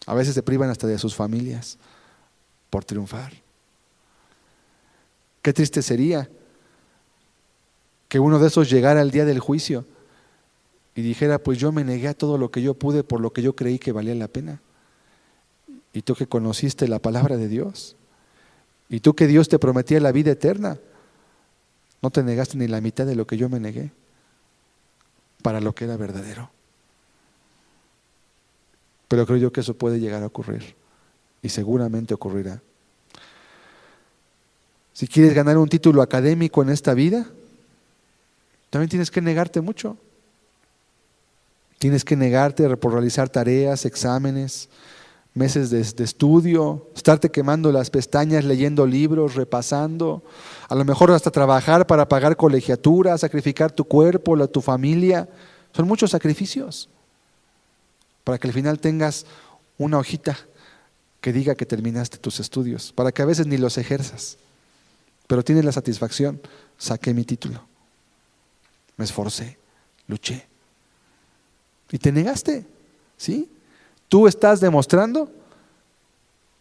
A: A veces se privan hasta de sus familias por triunfar. Qué triste sería que uno de esos llegara al día del juicio y dijera, pues yo me negué a todo lo que yo pude por lo que yo creí que valía la pena. Y tú que conociste la palabra de Dios, y tú que Dios te prometía la vida eterna, no te negaste ni la mitad de lo que yo me negué para lo que era verdadero. Pero creo yo que eso puede llegar a ocurrir y seguramente ocurrirá. Si quieres ganar un título académico en esta vida, también tienes que negarte mucho. Tienes que negarte por realizar tareas, exámenes, meses de estudio, estarte quemando las pestañas leyendo libros, repasando, a lo mejor hasta trabajar para pagar colegiatura, sacrificar tu cuerpo, tu familia. Son muchos sacrificios para que al final tengas una hojita que diga que terminaste tus estudios, para que a veces ni los ejerzas, pero tienes la satisfacción, saqué mi título, me esforcé, luché. Y te negaste, ¿sí? Tú estás demostrando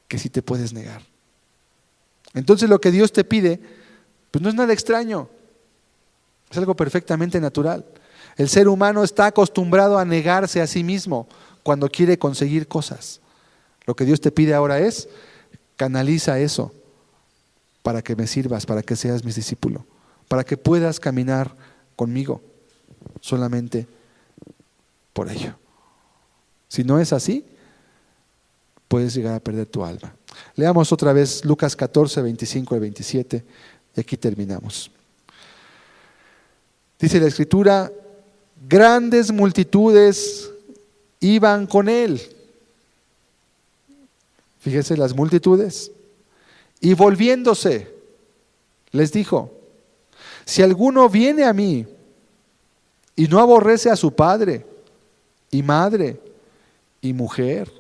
A: que sí te puedes negar. Entonces lo que Dios te pide, pues no es nada extraño, es algo perfectamente natural. El ser humano está acostumbrado a negarse a sí mismo cuando quiere conseguir cosas. Lo que Dios te pide ahora es, canaliza eso para que me sirvas, para que seas mi discípulo, para que puedas caminar conmigo, solamente por ello. Si no es así, puedes llegar a perder tu alma. Leamos otra vez Lucas 14, 25 al 27, y aquí terminamos. Dice la Escritura, grandes multitudes iban con él. Fíjese las multitudes. Y volviéndose, les dijo, si alguno viene a mí y no aborrece a su padre y madre y mujer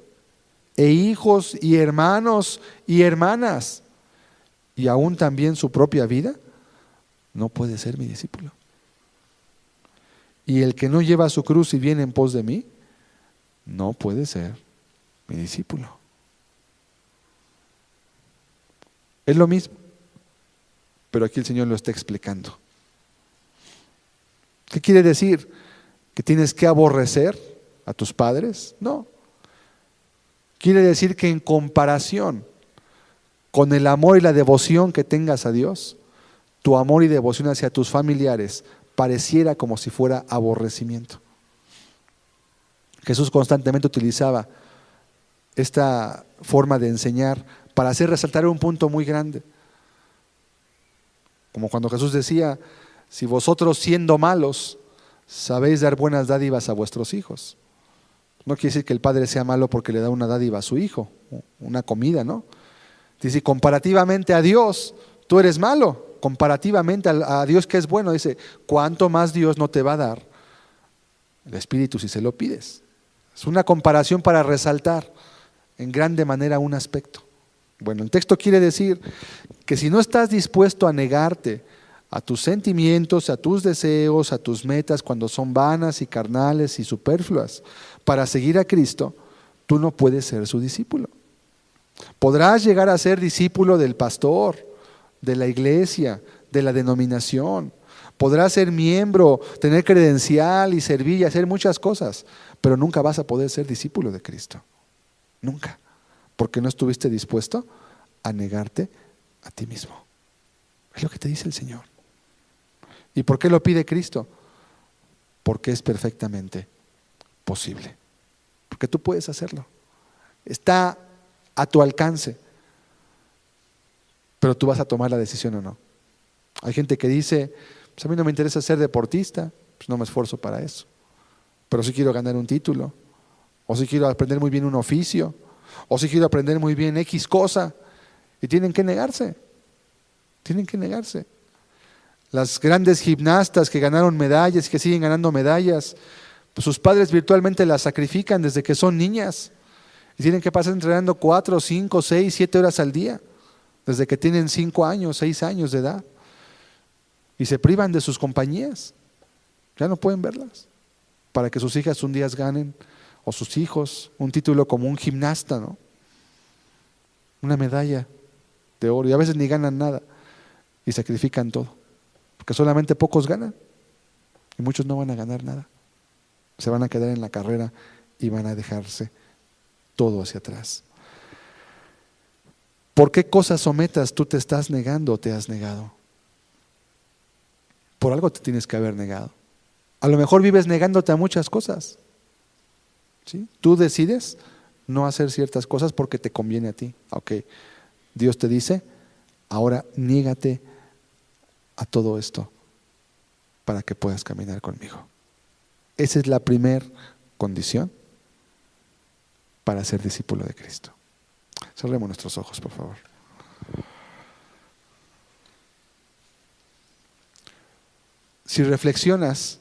A: e hijos y hermanos y hermanas y aún también su propia vida, no puede ser mi discípulo. Y el que no lleva su cruz y viene en pos de mí, no puede ser mi discípulo. Es lo mismo, pero aquí el Señor lo está explicando. ¿Qué quiere decir? ¿Que tienes que aborrecer a tus padres? No. Quiere decir que en comparación con el amor y la devoción que tengas a Dios, tu amor y devoción hacia tus familiares pareciera como si fuera aborrecimiento. Jesús constantemente utilizaba esta forma de enseñar para hacer resaltar un punto muy grande. Como cuando Jesús decía, si vosotros siendo malos sabéis dar buenas dádivas a vuestros hijos. No quiere decir que el padre sea malo porque le da una dádiva a su hijo, una comida, ¿no? Dice, comparativamente a Dios, tú eres malo. Comparativamente a Dios que es bueno, dice, ¿cuánto más Dios no te va a dar el Espíritu si se lo pides? Es una comparación para resaltar en grande manera un aspecto. Bueno, el texto quiere decir que si no estás dispuesto a negarte a tus sentimientos, a tus deseos, a tus metas cuando son vanas y carnales y superfluas, para seguir a Cristo, tú no puedes ser su discípulo. Podrás llegar a ser discípulo del pastor, de la iglesia, de la denominación. Podrás ser miembro, tener credencial y servir y hacer muchas cosas, pero nunca vas a poder ser discípulo de Cristo. Nunca. Porque no estuviste dispuesto a negarte a ti mismo. Es lo que te dice el Señor. ¿Y por qué lo pide Cristo? Porque es perfectamente posible. Porque tú puedes hacerlo. Está a tu alcance. Pero tú vas a tomar la decisión o no. Hay gente que dice, pues a mí no me interesa ser deportista, pues no me esfuerzo para eso. Pero sí quiero ganar un título, o sí quiero aprender muy bien un oficio, o sí quiero aprender muy bien X cosa. Y tienen que negarse. Tienen que negarse. Las grandes gimnastas que ganaron medallas y que siguen ganando medallas, pues sus padres virtualmente las sacrifican desde que son niñas. Y tienen que pasar entrenando 4, 5, 6, 7 horas al día. Desde que tienen 5 años, 6 años de edad. Y se privan de sus compañías. Ya no pueden verlas. Para que sus hijas un día ganen, o sus hijos, un título como un gimnasta, ¿no? Una medalla de oro. Y a veces ni ganan nada. Y sacrifican todo. Porque solamente pocos ganan. Y muchos no van a ganar nada. Se van a quedar en la carrera y van a dejarse todo hacia atrás. ¿Por qué cosas o metas tú te estás negando o te has negado? Por algo te tienes que haber negado. A lo mejor vives negándote a muchas cosas. ¿Sí? Tú decides no hacer ciertas cosas porque te conviene a ti. Ok, Dios te dice, ahora niégate a todo esto para que puedas caminar conmigo. Esa es la primera condición para ser discípulo de Cristo. Cerremos nuestros ojos, por favor. Si reflexionas,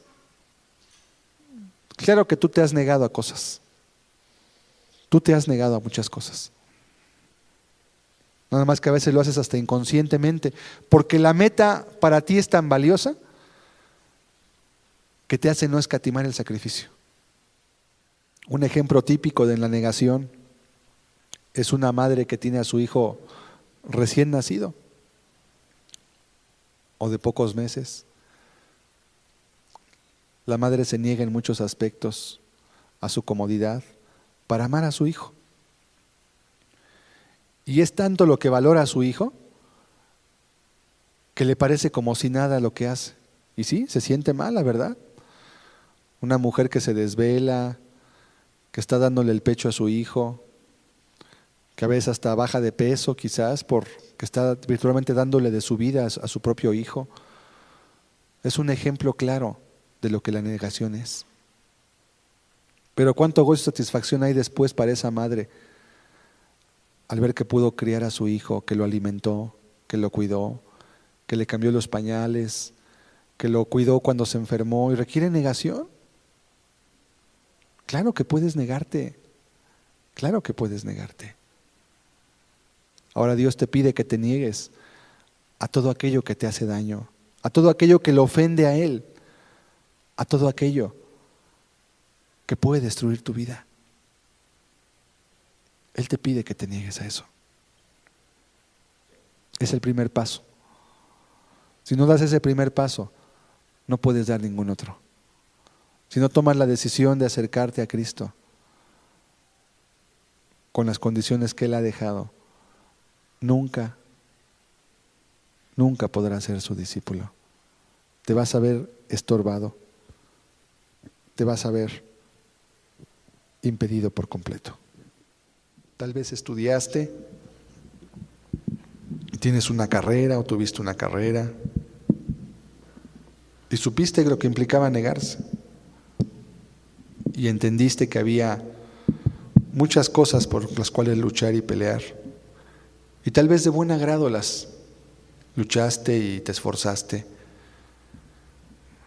A: claro que tú te has negado a cosas. Tú te has negado a muchas cosas. Nada más que a veces lo haces hasta inconscientemente, porque la meta para ti es tan valiosa que te hace no escatimar el sacrificio. Un ejemplo típico de la negación es una madre que tiene a su hijo recién nacido o de pocos meses. La madre se niega en muchos aspectos a su comodidad para amar a su hijo. Y es tanto lo que valora a su hijo que le parece como si nada lo que hace. Y sí, se siente mal, la verdad. Una mujer que se desvela, que está dándole el pecho a su hijo, que a veces hasta baja de peso quizás porque está virtualmente dándole de su vida a su propio hijo. Es un ejemplo claro de lo que la negación es. Pero cuánto gozo y satisfacción hay después para esa madre al ver que pudo criar a su hijo, que lo alimentó, que lo cuidó, que le cambió los pañales, que lo cuidó cuando se enfermó. ¿Y requiere negación? Claro que puedes negarte. Claro que puedes negarte. Ahora Dios te pide que te niegues a todo aquello que te hace daño, a todo aquello que le ofende a Él, a todo aquello que puede destruir tu vida. Él te pide que te niegues a eso. Es el primer paso. Si no das ese primer paso, no puedes dar ningún otro. Si no tomas la decisión de acercarte a Cristo con las condiciones que Él ha dejado, nunca podrás ser su discípulo. Te vas a ver estorbado, te vas a ver impedido por completo. Tal vez estudiaste, tienes una carrera o tuviste una carrera y supiste lo que implicaba negarse y entendiste que había muchas cosas por las cuales luchar y pelear y tal vez de buen agrado las luchaste y te esforzaste.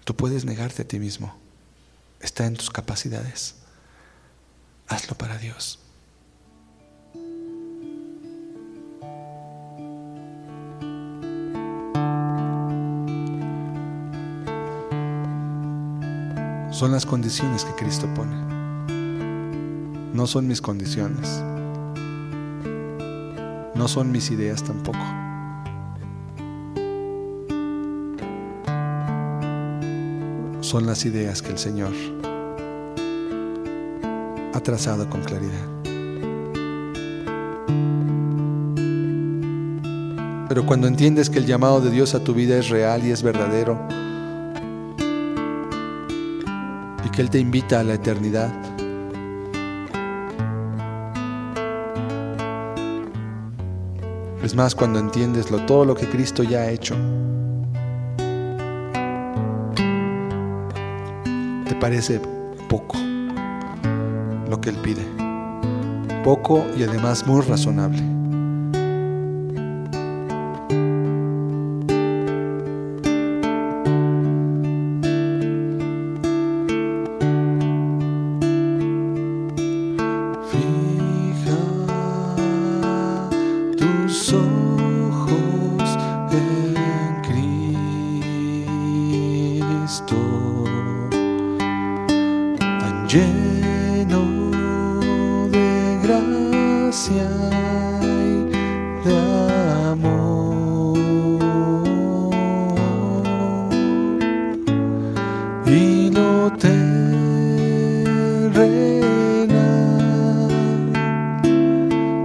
A: Tú puedes negarte a ti mismo, está en tus capacidades, hazlo para Dios. Son las condiciones que Cristo pone. No son mis condiciones. No son mis ideas tampoco. Son las ideas que el Señor ha trazado con claridad. Pero cuando entiendes que el llamado de Dios a tu vida es real y es verdadero, que Él te invita a la eternidad, es más, cuando entiendes todo lo que Cristo ya ha hecho, te parece poco lo que Él pide, poco y además muy razonable.
B: Lleno de gracia y de amor, y lo terrenal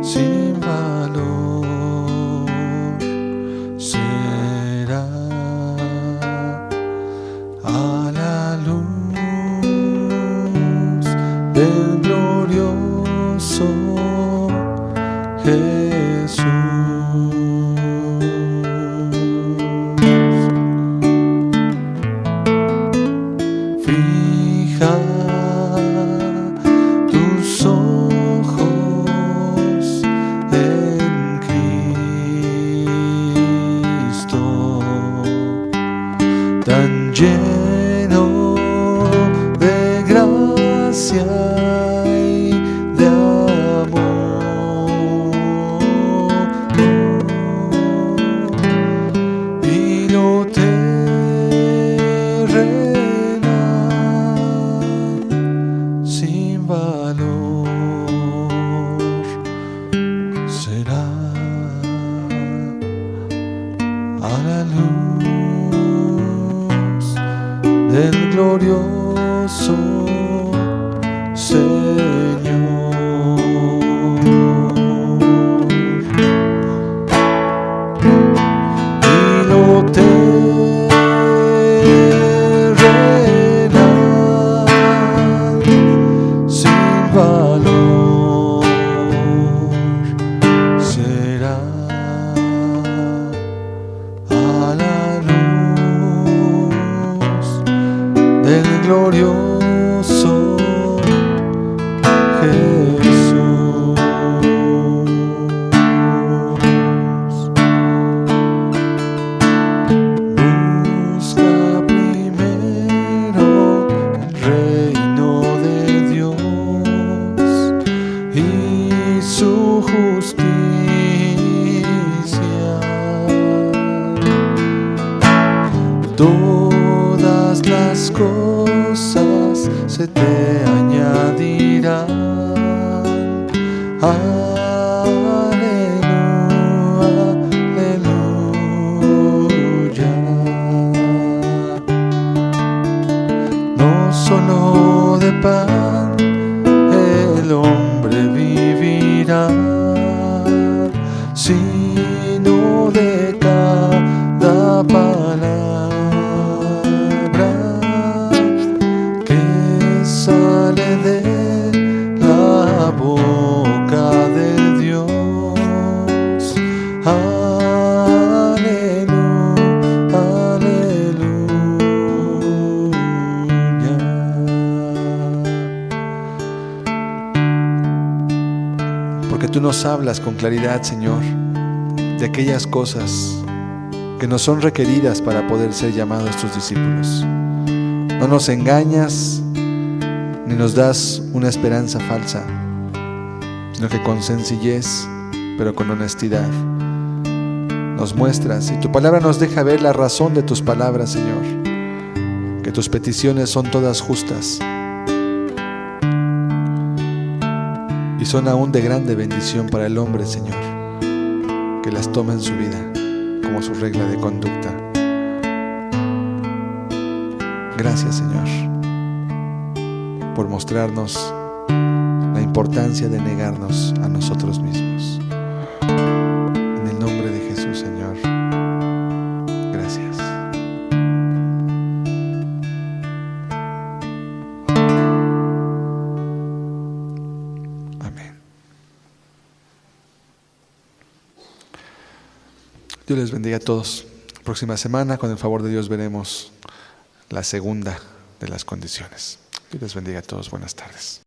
B: sin valor será a la luz del glorioso Jesús. Fija tus ojos en Cristo, tan lleno de gracia y de amor, y lo terrenal Señor. Y lo terrenal sin valor será a la luz del glorioso Jesús. Busca primero el reino de Dios y su justicia. Todas las cosas se te añadirán. Aleluya, aleluya. No solo de pan el hombre vivirá, sino de cada palabra que sale de la boca de Dios. Aleluya, aleluya. Porque tú nos hablas con claridad, Señor, de aquellas cosas que nos son requeridas para poder ser llamados tus discípulos. No nos engañas ni nos das una esperanza falsa, sino que con sencillez, pero con honestidad, nos muestras, y tu palabra nos deja ver la razón de tus palabras, Señor, que tus peticiones son todas justas y son aún de grande bendición para el hombre, Señor, que las tome en su vida como su regla de conducta. Gracias, Señor, por mostrarnos la importancia de negarnos a nosotros mismos. En el nombre de Jesús, Señor, gracias. Amén. Dios les bendiga a todos. Próxima semana, con el favor de Dios, veremos la segunda de las condiciones. Dios les bendiga a todos. Buenas tardes.